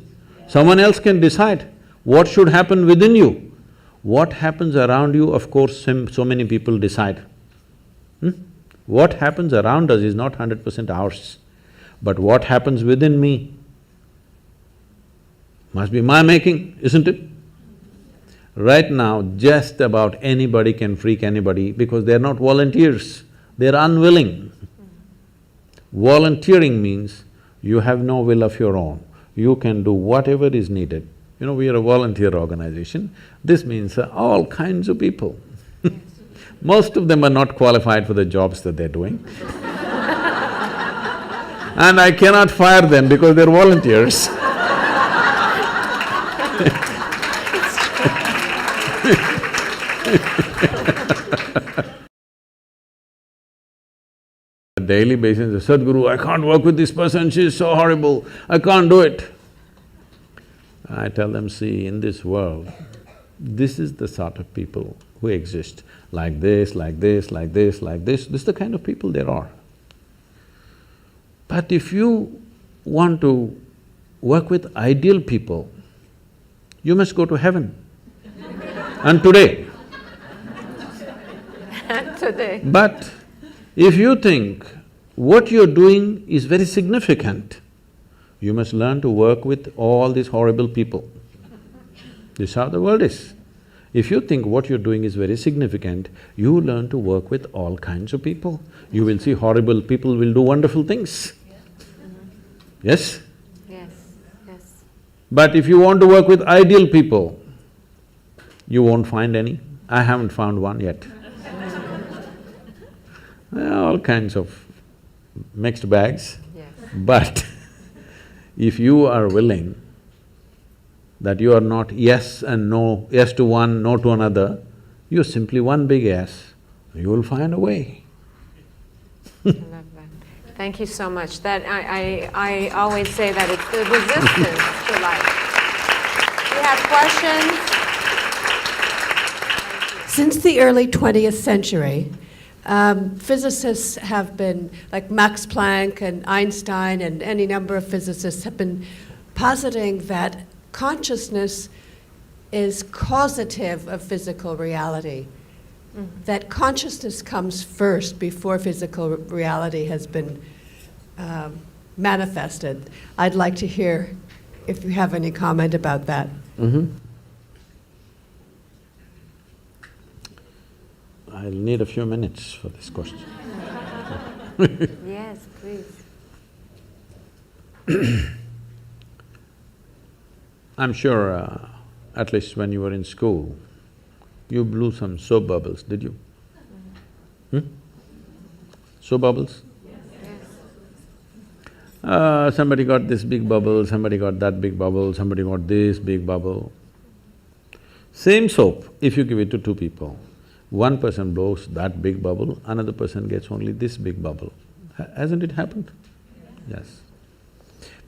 A: Someone else can decide what should happen within you. What happens around you, of course, so many people decide. What happens around us is not 100% ours. But what happens within me must be my making, isn't it? Right now, just about anybody can freak anybody because they're not volunteers, they're unwilling. Volunteering means you have no will of your own, you can do whatever is needed. You know, we are a volunteer organization, this means all kinds of people. Most of them are not qualified for the jobs that they're doing. And I cannot fire them because they're volunteers. On a daily basis, Sadhguru, I can't work with this person, she's so horrible, I can't do it. I tell them, see, in this world, this is the sort of people who exist, like this, like this, like this, like this is the kind of people there are. But if you want to work with ideal people, you must go to heaven. And today.
B: Today.
A: But if you think what you're doing is very significant, you must learn to work with all these horrible people. This is how the world is. If you think what you're doing is very significant, you learn to work with all kinds of people. You will see horrible people will do wonderful things. Yes?
B: Yes, yes.
A: But if you want to work with ideal people, you won't find any. I haven't found one yet. All kinds of mixed bags.
B: Yes.
A: But if you are willing that you are not yes and no, yes to one, no to another, you're simply one big yes, you will find a way.
B: I love that. Thank you so much. That I always say that it's the resistance to life. You have questions?
C: Since the early 20th century, physicists have been, like Max Planck and Einstein and any number of physicists have been positing that consciousness is causative of physical reality. That consciousness comes first before physical reality has been manifested. I'd like to hear if you have any comment about that.
A: I'll need a few minutes for this question.
B: Yes, please.
A: I'm sure, at least when you were in school, you blew some soap bubbles, did you? Soap bubbles? Somebody got this big bubble, somebody got that big bubble, somebody got this big bubble. Same soap, if you give it to two people, one person blows that big bubble, another person gets only this big bubble. Hasn't it happened? Yes.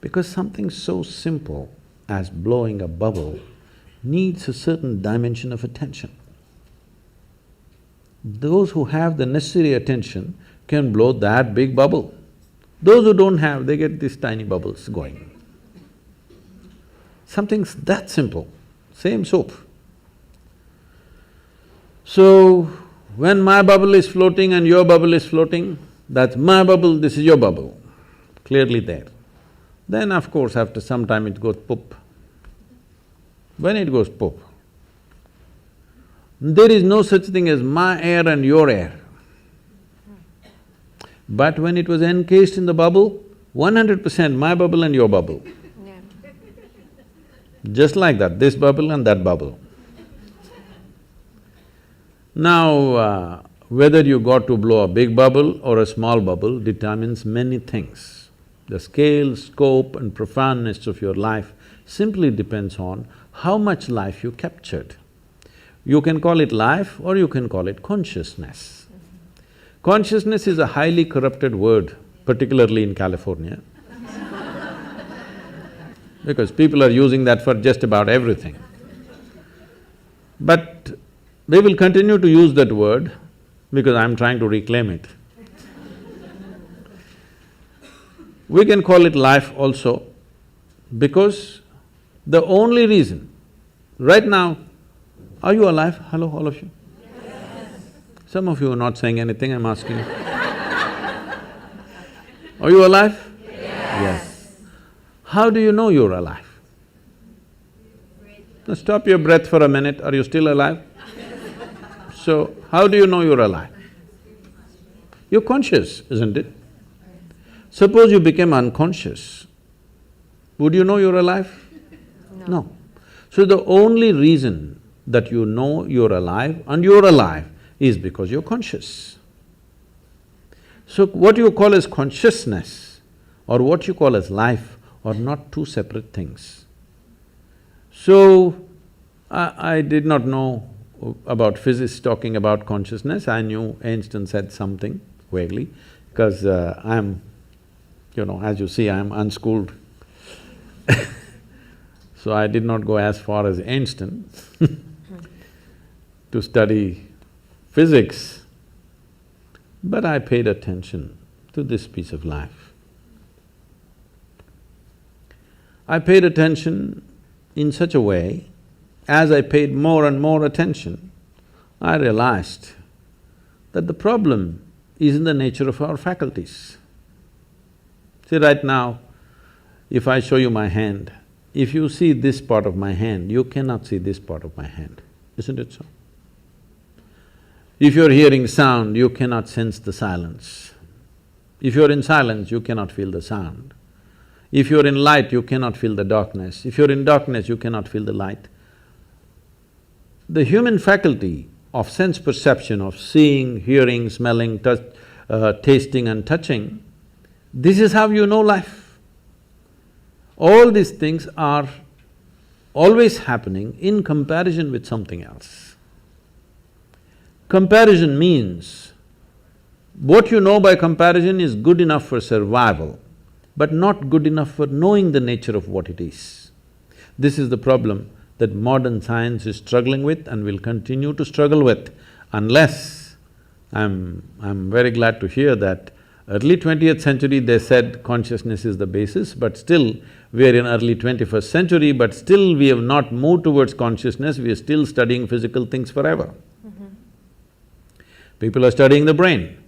A: Because something so simple as blowing a bubble needs a certain dimension of attention. Those who have the necessary attention can blow that big bubble. Those who don't have, they get these tiny bubbles going. Something's that simple, same soap. So, when my bubble is floating and your bubble is floating, that's my bubble, this is your bubble, clearly there. Then of course, after some time it goes poop. When it goes poop, there is no such thing as my air and your air. But when it was encased in the bubble, 100% my bubble and your bubble.
B: Yeah.
A: Just like that, this bubble and that bubble. Now, whether you got to blow a big bubble or a small bubble determines many things. The scale, scope and profoundness of your life simply depends on how much life you captured. You can call it life or you can call it consciousness. Consciousness is a highly corrupted word, particularly in California, because people are using that for just about everything. But they will continue to use that word because I'm trying to reclaim it. We can call it life also because the only reason, right now, are you alive? Hello, all of you? Yes. Some of you are not saying anything, I'm asking you. Are you alive? Yes. How do you know you're alive? Now stop your breath for a minute, are you still alive? So, how do you know you're alive? You're conscious, isn't it? Suppose you became unconscious, would you know you're alive? No. So the only reason that you know you're alive and you're alive is because you're conscious. So what you call as consciousness or what you call as life are not two separate things. So, I did not know about physicists talking about consciousness, I knew Einstein said something vaguely, because I'm, as you see, I'm unschooled. So I did not go as far as Einstein to study physics, but I paid attention to this piece of life. I paid attention in such a way, as I paid more and more attention, I realized that the problem is in the nature of our faculties. See, right now, if I show you my hand, if you see this part of my hand, you cannot see this part of my hand, isn't it so? If you're hearing sound, you cannot sense the silence. If you're in silence, you cannot feel the sound. If you're in light, you cannot feel the darkness. If you're in darkness, you cannot feel the light. The human faculty of sense perception, of seeing, hearing, smelling, tasting and touching, this is how you know life. All these things are always happening in comparison with something else. Comparison means, what you know by comparison is good enough for survival, but not good enough for knowing the nature of what it is. This is the problem that modern science is struggling with and will continue to struggle with, unless… I'm very glad to hear that early 20th century they said consciousness is the basis, but still we are in early 21st century, but still we have not moved towards consciousness, we are still studying physical things forever. People are studying the brain.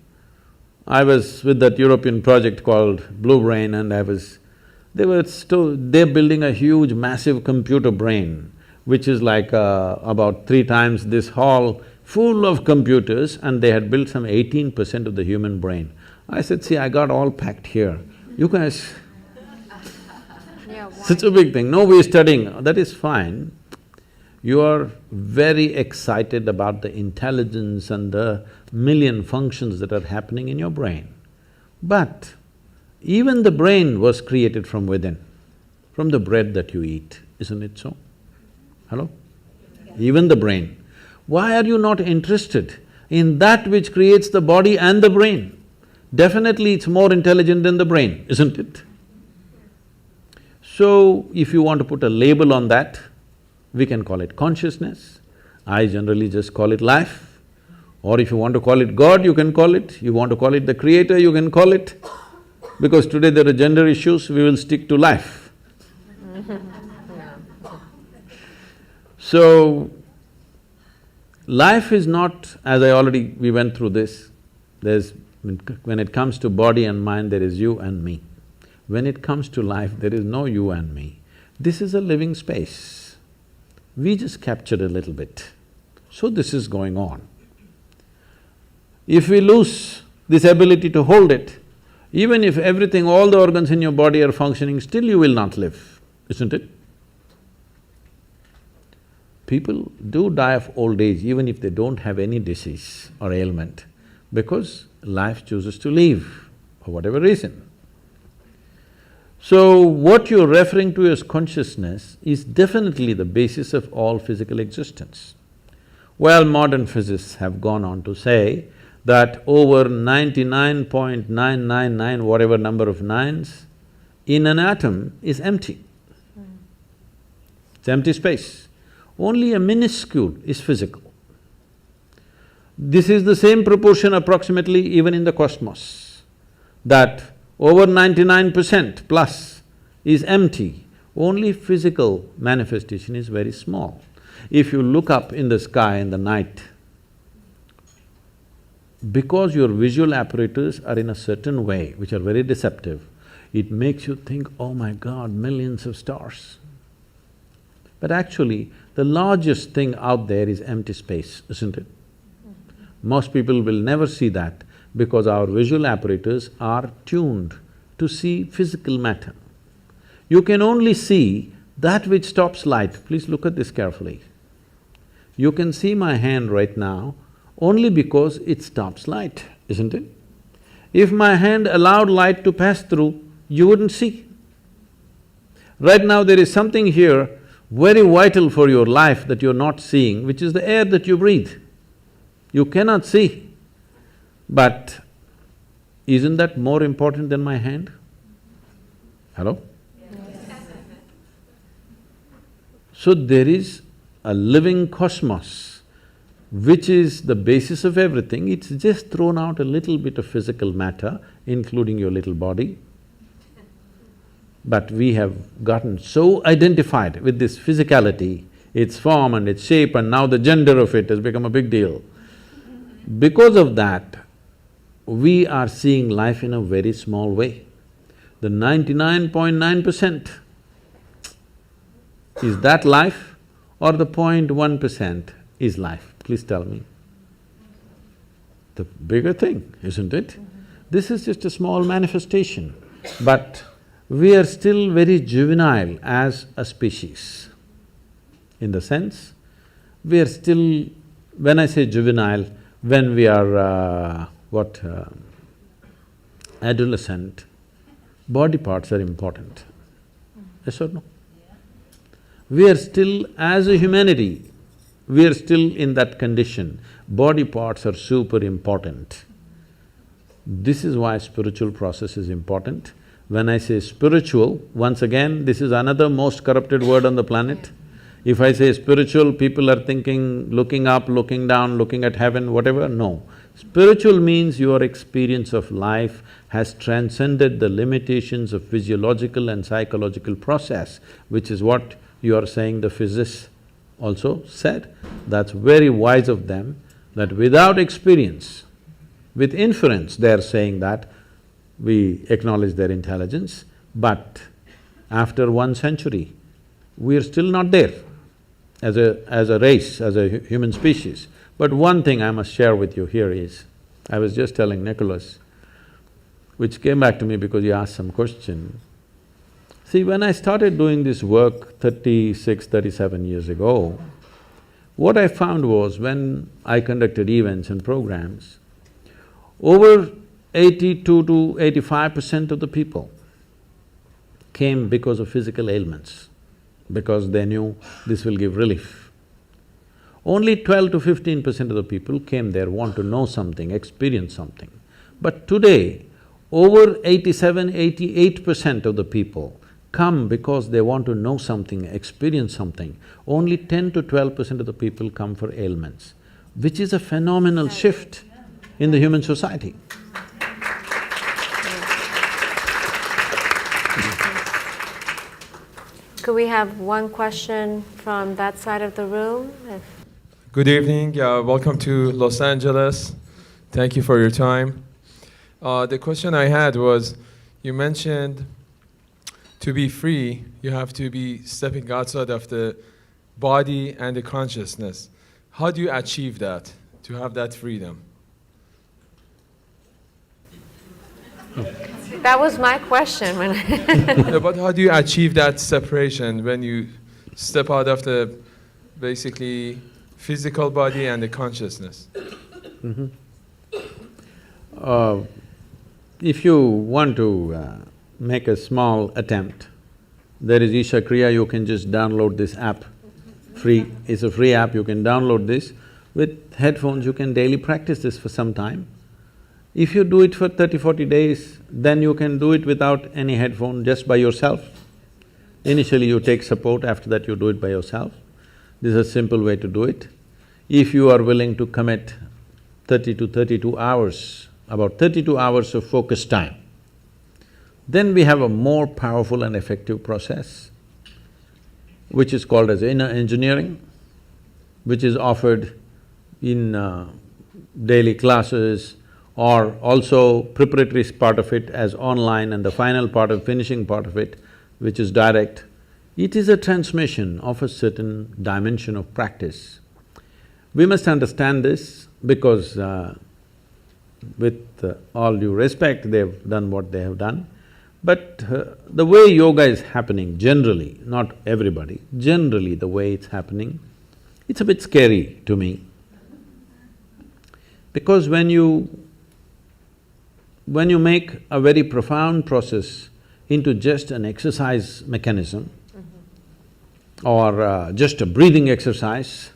A: I was with that European project called Blue Brain, and they're building a huge massive computer brain, which is like about 3 times this hall, full of computers, and they had built some 18% of the human brain. I said, see, I got all packed here, you guys…
B: Yeah,
A: Such a big thing, no, we're studying, that is fine. You are very excited about the intelligence and the million functions that are happening in your brain. But even the brain was created from within, from the bread that you eat, isn't it so? Hello? Even the brain. Why are you not interested in that which creates the body and the brain? Definitely it's more intelligent than the brain, isn't it? So, if you want to put a label on that, we can call it consciousness. I generally just call it life. Or if you want to call it God, you can call it. You want to call it the creator, you can call it. Because today there are gender issues, we will stick to life. So, life is not… as we went through this, when it comes to body and mind, there is you and me. When it comes to life, there is no you and me. This is a living space. We just captured a little bit. So this is going on. If we lose this ability to hold it, even if everything, all the organs in your body are functioning, still you will not live, isn't it? People do die of old age even if they don't have any disease or ailment, because life chooses to leave for whatever reason. So, what you're referring to as consciousness is definitely the basis of all physical existence. Well, modern physicists have gone on to say that over 99.999 whatever number of nines in an atom is empty. It's empty space. Only a minuscule is physical. This is the same proportion approximately even in the cosmos, that over 99% plus is empty, only physical manifestation is very small. If you look up in the sky in the night, because your visual apparatus are in a certain way, which are very deceptive, it makes you think, oh my God, millions of stars. But actually, the largest thing out there is empty space, isn't it? Most people will never see that because our visual apparatus are tuned to see physical matter. You can only see that which stops light. Please look at this carefully. You can see my hand right now only because it stops light, isn't it? If my hand allowed light to pass through, you wouldn't see. Right now there is something here very vital for your life that you're not seeing, which is the air that you breathe. You cannot see, but isn't that more important than my hand? Hello? Yes. So there is a living cosmos which is the basis of everything. It's just thrown out a little bit of physical matter, including your little body. But we have gotten so identified with this physicality, its form and its shape, and now the gender of it has become a big deal. Because of that, we are seeing life in a very small way. The 99.9%, is that life or the 0.1% is life? Please tell me. The bigger thing, isn't it? This is just a small manifestation, but we are still very juvenile as a species. In the sense, we are still… when I say juvenile, when we are adolescent, body parts are important. Yes or no? We are still, as a humanity, we are still in that condition. Body parts are super important. This is why spiritual process is important. When I say spiritual, once again, this is another most corrupted word on the planet. If I say spiritual, people are thinking looking up, looking down, looking at heaven, whatever, no. Spiritual means your experience of life has transcended the limitations of physiological and psychological process, which is what you are saying the physicists also said. That's very wise of them, that without experience, with inference they are saying that we acknowledge their intelligence, but after 1 century, we are still not there as a race, as a human species. But one thing I must share with you here is, I was just telling Nicholas, which came back to me because he asked some question. See, when I started doing this work 36, 37 years ago, what I found was when I conducted events and programs, over 82 to 85% of the people came because of physical ailments, because they knew this will give relief. Only 12 to 15% of the people came there, want to know something, experience something. But today, over 87, 88% of the people come because they want to know something, experience something. Only 10 to 12% of the people come for ailments, which is a phenomenal shift in the human society.
B: Could we have one question from that side of the room?
D: Good evening, welcome to Los Angeles. Thank you for your time. The question I had was, you mentioned to be free, you have to be stepping outside of the body and the consciousness. How do you achieve that, to have that freedom?
B: That was my question when
D: No, but how do you achieve that separation when you step out of the basically physical body and the consciousness?
A: If you want to make a small attempt, there is Isha Kriya, you can just download this app, free, it's a free app, you can download this. With headphones, you can daily practice this for some time. If you do it for 30-40 days, then you can do it without any headphone, just by yourself. Initially you take support, after that you do it by yourself. This is a simple way to do it. If you are willing to commit 30 to 32 hours, about 32 hours of focus time, then we have a more powerful and effective process, which is called as inner engineering, which is offered in daily classes, or also preparatory part of it as online, and the final part of finishing part of it, which is direct. It is a transmission of a certain dimension of practice. We must understand this because with all due respect, they've done what they have done. But the way yoga is happening generally, not everybody, generally the way it's happening, it's a bit scary to me. Because when you make a very profound process into just an exercise mechanism, or just a breathing exercise.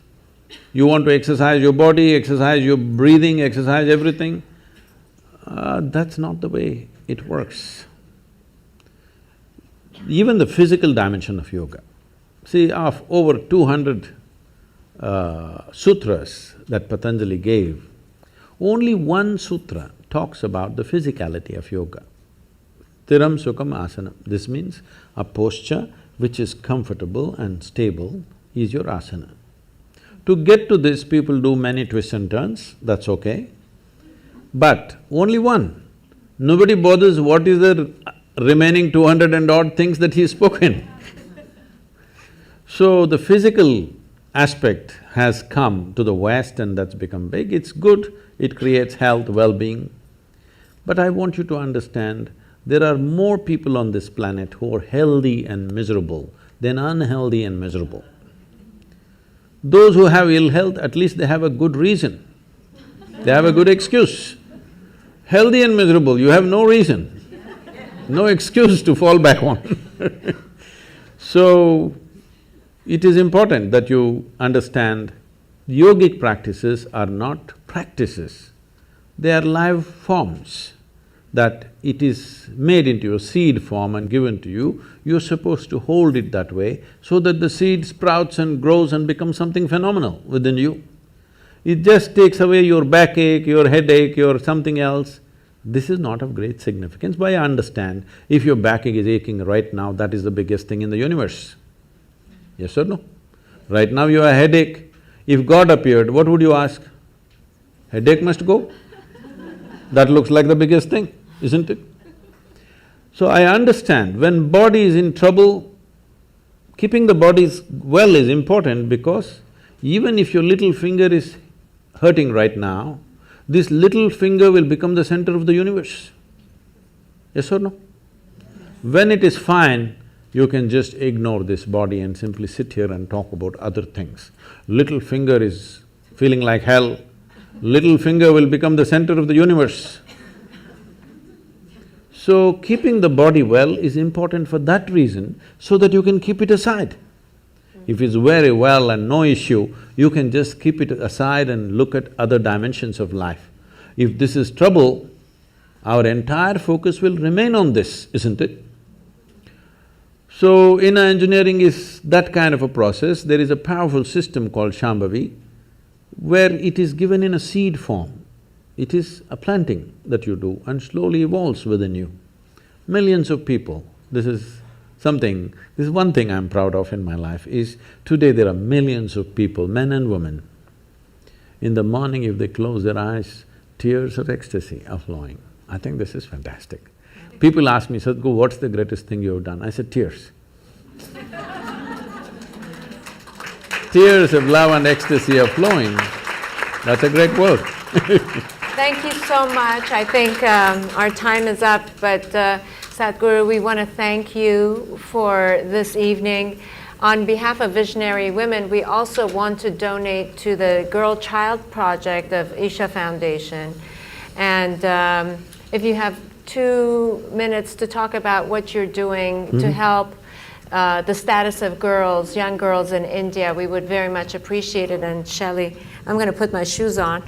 A: You want to exercise your body, exercise your breathing, exercise everything. That's not the way it works. Even the physical dimension of yoga. See, of over 200 sutras that Patanjali gave, only one sutra talks about the physicality of yoga. Thiram Sukham Asana. This means a posture which is comfortable and stable is your asana. To get to this, people do many twists and turns, that's okay. But only one. Nobody bothers what is the remaining 200 and odd things that he's spoken. So the physical aspect has come to the West and that's become big. It's good, it creates health, well-being. But I want you to understand, there are more people on this planet who are healthy and miserable than unhealthy and miserable. Those who have ill health, at least they have a good reason, they have a good excuse. Healthy and miserable, you have no reason, no excuse to fall back on. So, it is important that you understand yogic practices are not practices, they are live forms, that it is made into a seed form and given to you, you're supposed to hold it that way so that the seed sprouts and grows and becomes something phenomenal within you. It just takes away your backache, your headache, your something else. This is not of great significance, but I understand if your backache is aching right now, that is the biggest thing in the universe. Yes or no? Right now you have a headache. If God appeared, what would you ask? Headache must go? That looks like the biggest thing, isn't it? So I understand, when body is in trouble, keeping the body well is important because even if your little finger is hurting right now, this little finger will become the center of the universe. Yes or no? When it is fine, you can just ignore this body and simply sit here and talk about other things. Little finger is feeling like hell, little finger will become the center of the universe. So, keeping the body well is important for that reason, so that you can keep it aside. If it's very well and no issue, you can just keep it aside and look at other dimensions of life. If this is trouble, our entire focus will remain on this, isn't it? So, inner engineering is that kind of a process. There is a powerful system called Shambhavi, where it is given in a seed form. It is a planting that you do and slowly evolves within you. Millions of people, this is one thing I'm proud of in my life is, today there are millions of people, men and women. In the morning if they close their eyes, tears of ecstasy are flowing. I think this is fantastic. People ask me, Sadhguru, what's the greatest thing you've done? I said, tears. Tears of love and ecstasy are flowing, that's a great work.
B: Thank you so much. I think our time is up, but Sadhguru, we want to thank you for this evening. On behalf of Visionary Women, we also want to donate to the Girl Child Project of Isha Foundation. And if you have 2 minutes to talk about what you're doing to help the status of girls, young girls in India, we would very much appreciate it. And Shelley, I'm going to put my shoes on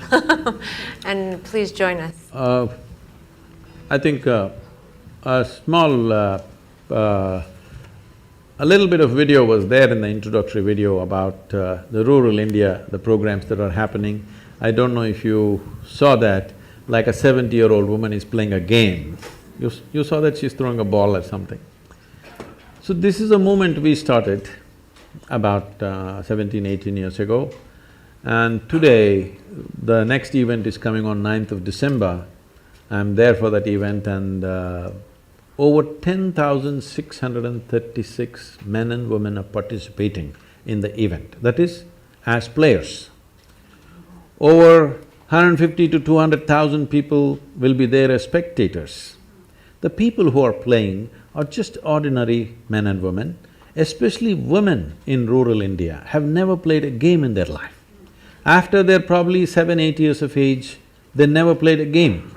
B: and please join us.
A: I think a little bit of video was there in the introductory video about the rural India, the programs that are happening. I don't know if you saw that, like a 70-year-old woman is playing a game. You saw that she's throwing a ball or something. So this is a movement we started about 17, 18 years ago. And today, the next event is coming on 9th of December. I'm there for that event and over 10,636 men and women are participating in the event, that is, as players. Over 150 to 200,000 people will be there as spectators. The people who are playing are just ordinary men and women, especially women in rural India have never played a game in their life. After they're probably 7, 8 years of age, they never played a game.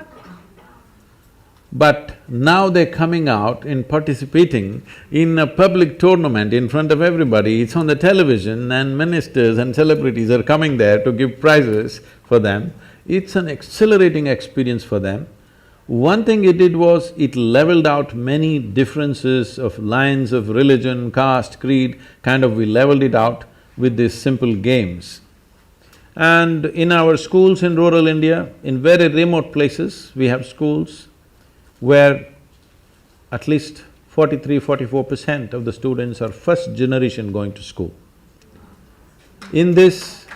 A: But now they're coming out and participating in a public tournament in front of everybody, it's on the television and ministers and celebrities are coming there to give prizes for them. It's an exhilarating experience for them. One thing it did was, it leveled out many differences of lines of religion, caste, creed, we leveled it out with these simple games. And in our schools in rural India, in very remote places, we have schools where at least 43–44% of the students are first generation going to school. In this,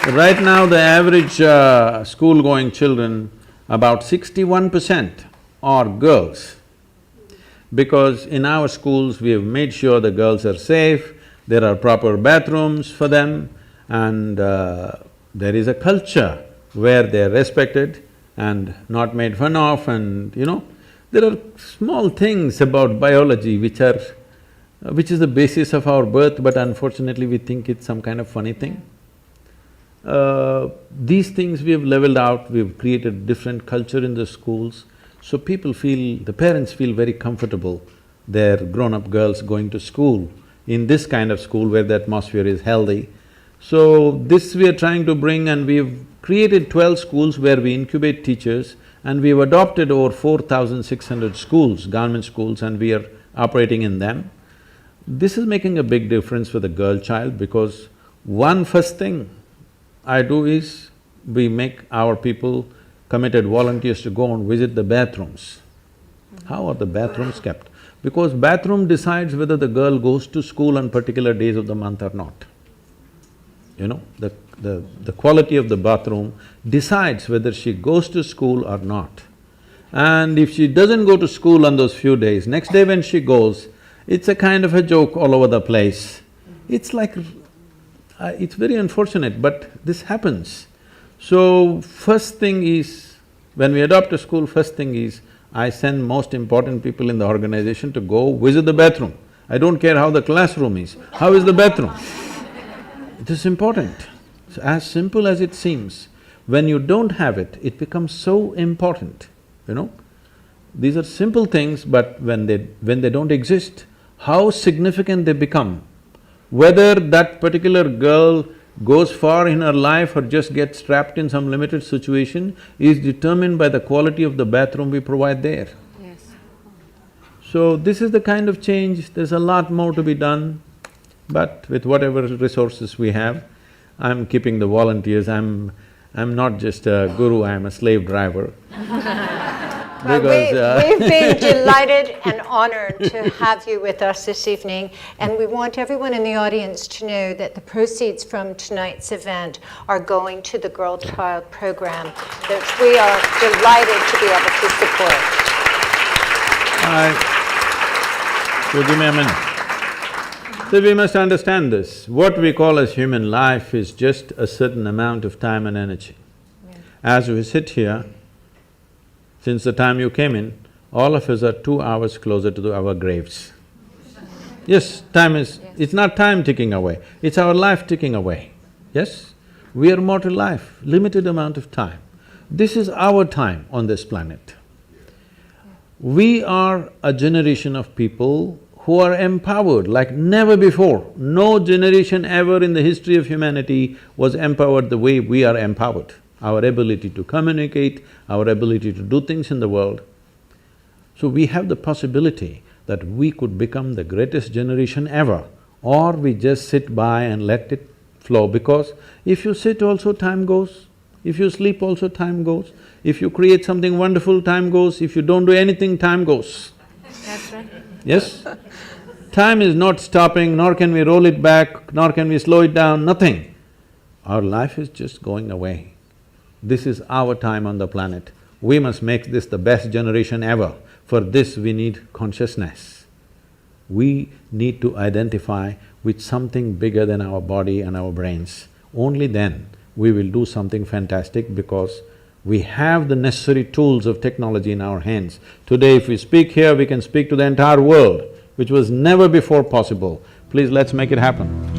A: right now the average school-going children, about 61% are girls. Because in our schools, we have made sure the girls are safe, there are proper bathrooms for them, and there is a culture where they are respected and not made fun of, and there are small things about biology which is the basis of our birth, but unfortunately we think it's some kind of funny thing. These things we have leveled out, we've created different culture in the schools, so the parents feel very comfortable, their grown-up girls going to school, in this kind of school where the atmosphere is healthy. So this we are trying to bring, and we've created 12 schools where we incubate teachers, and we've adopted over 4,600 schools, government schools, and we are operating in them. This is making a big difference for the girl child, because first thing I do is, we make our people committed volunteers to go and visit the bathrooms. How are the bathrooms kept? Because bathroom decides whether the girl goes to school on particular days of the month or not. The quality of the bathroom decides whether she goes to school or not. And if she doesn't go to school on those few days, next day when she goes, it's a kind of a joke all over the place. It's like… it's very unfortunate, but this happens. So, first thing is, when we adopt a school, first thing is, I send most important people in the organization to go visit the bathroom. I don't care how the classroom is, how is the bathroom? It is important. It's as simple as it seems. When you don't have it, it becomes so important, These are simple things, but when they don't exist, how significant they become. Whether that particular girl goes far in her life or just gets trapped in some limited situation is determined by the quality of the bathroom we provide there.
B: Yes.
A: So this is the kind of change, there's a lot more to be done, but with whatever resources we have, I'm keeping the volunteers, I'm not just a guru, I'm a slave driver.
E: We've been delighted and honored to have you with us this evening, and we want everyone in the audience to know that the proceeds from tonight's event are going to the Girl Child program that we are delighted to be able to support.
A: So give me a minute. So we must understand this, what we call as human life is just a certain amount of time and energy. Yeah. As we sit here, since the time you came in, all of us are 2 hours closer to our graves. Yes, time is… it's not time ticking away, it's our life ticking away, yes? We are mortal life, limited amount of time. This is our time on this planet. We are a generation of people who are empowered like never before. No generation ever in the history of humanity was empowered the way we are empowered. Our ability to communicate, our ability to do things in the world. So we have the possibility that we could become the greatest generation ever, or we just sit by and let it flow, because if you sit also time goes, if you sleep also time goes, if you create something wonderful time goes, if you don't do anything time goes.
B: That's right.
A: Yes? Time is not stopping, nor can we roll it back, nor can we slow it down, nothing. Our life is just going away. This is our time on the planet. We must make this the best generation ever. For this we need consciousness. We need to identify with something bigger than our body and our brains. Only then we will do something fantastic, because we have the necessary tools of technology in our hands. Today if we speak here, we can speak to the entire world, which was never before possible. Please, let's make it happen.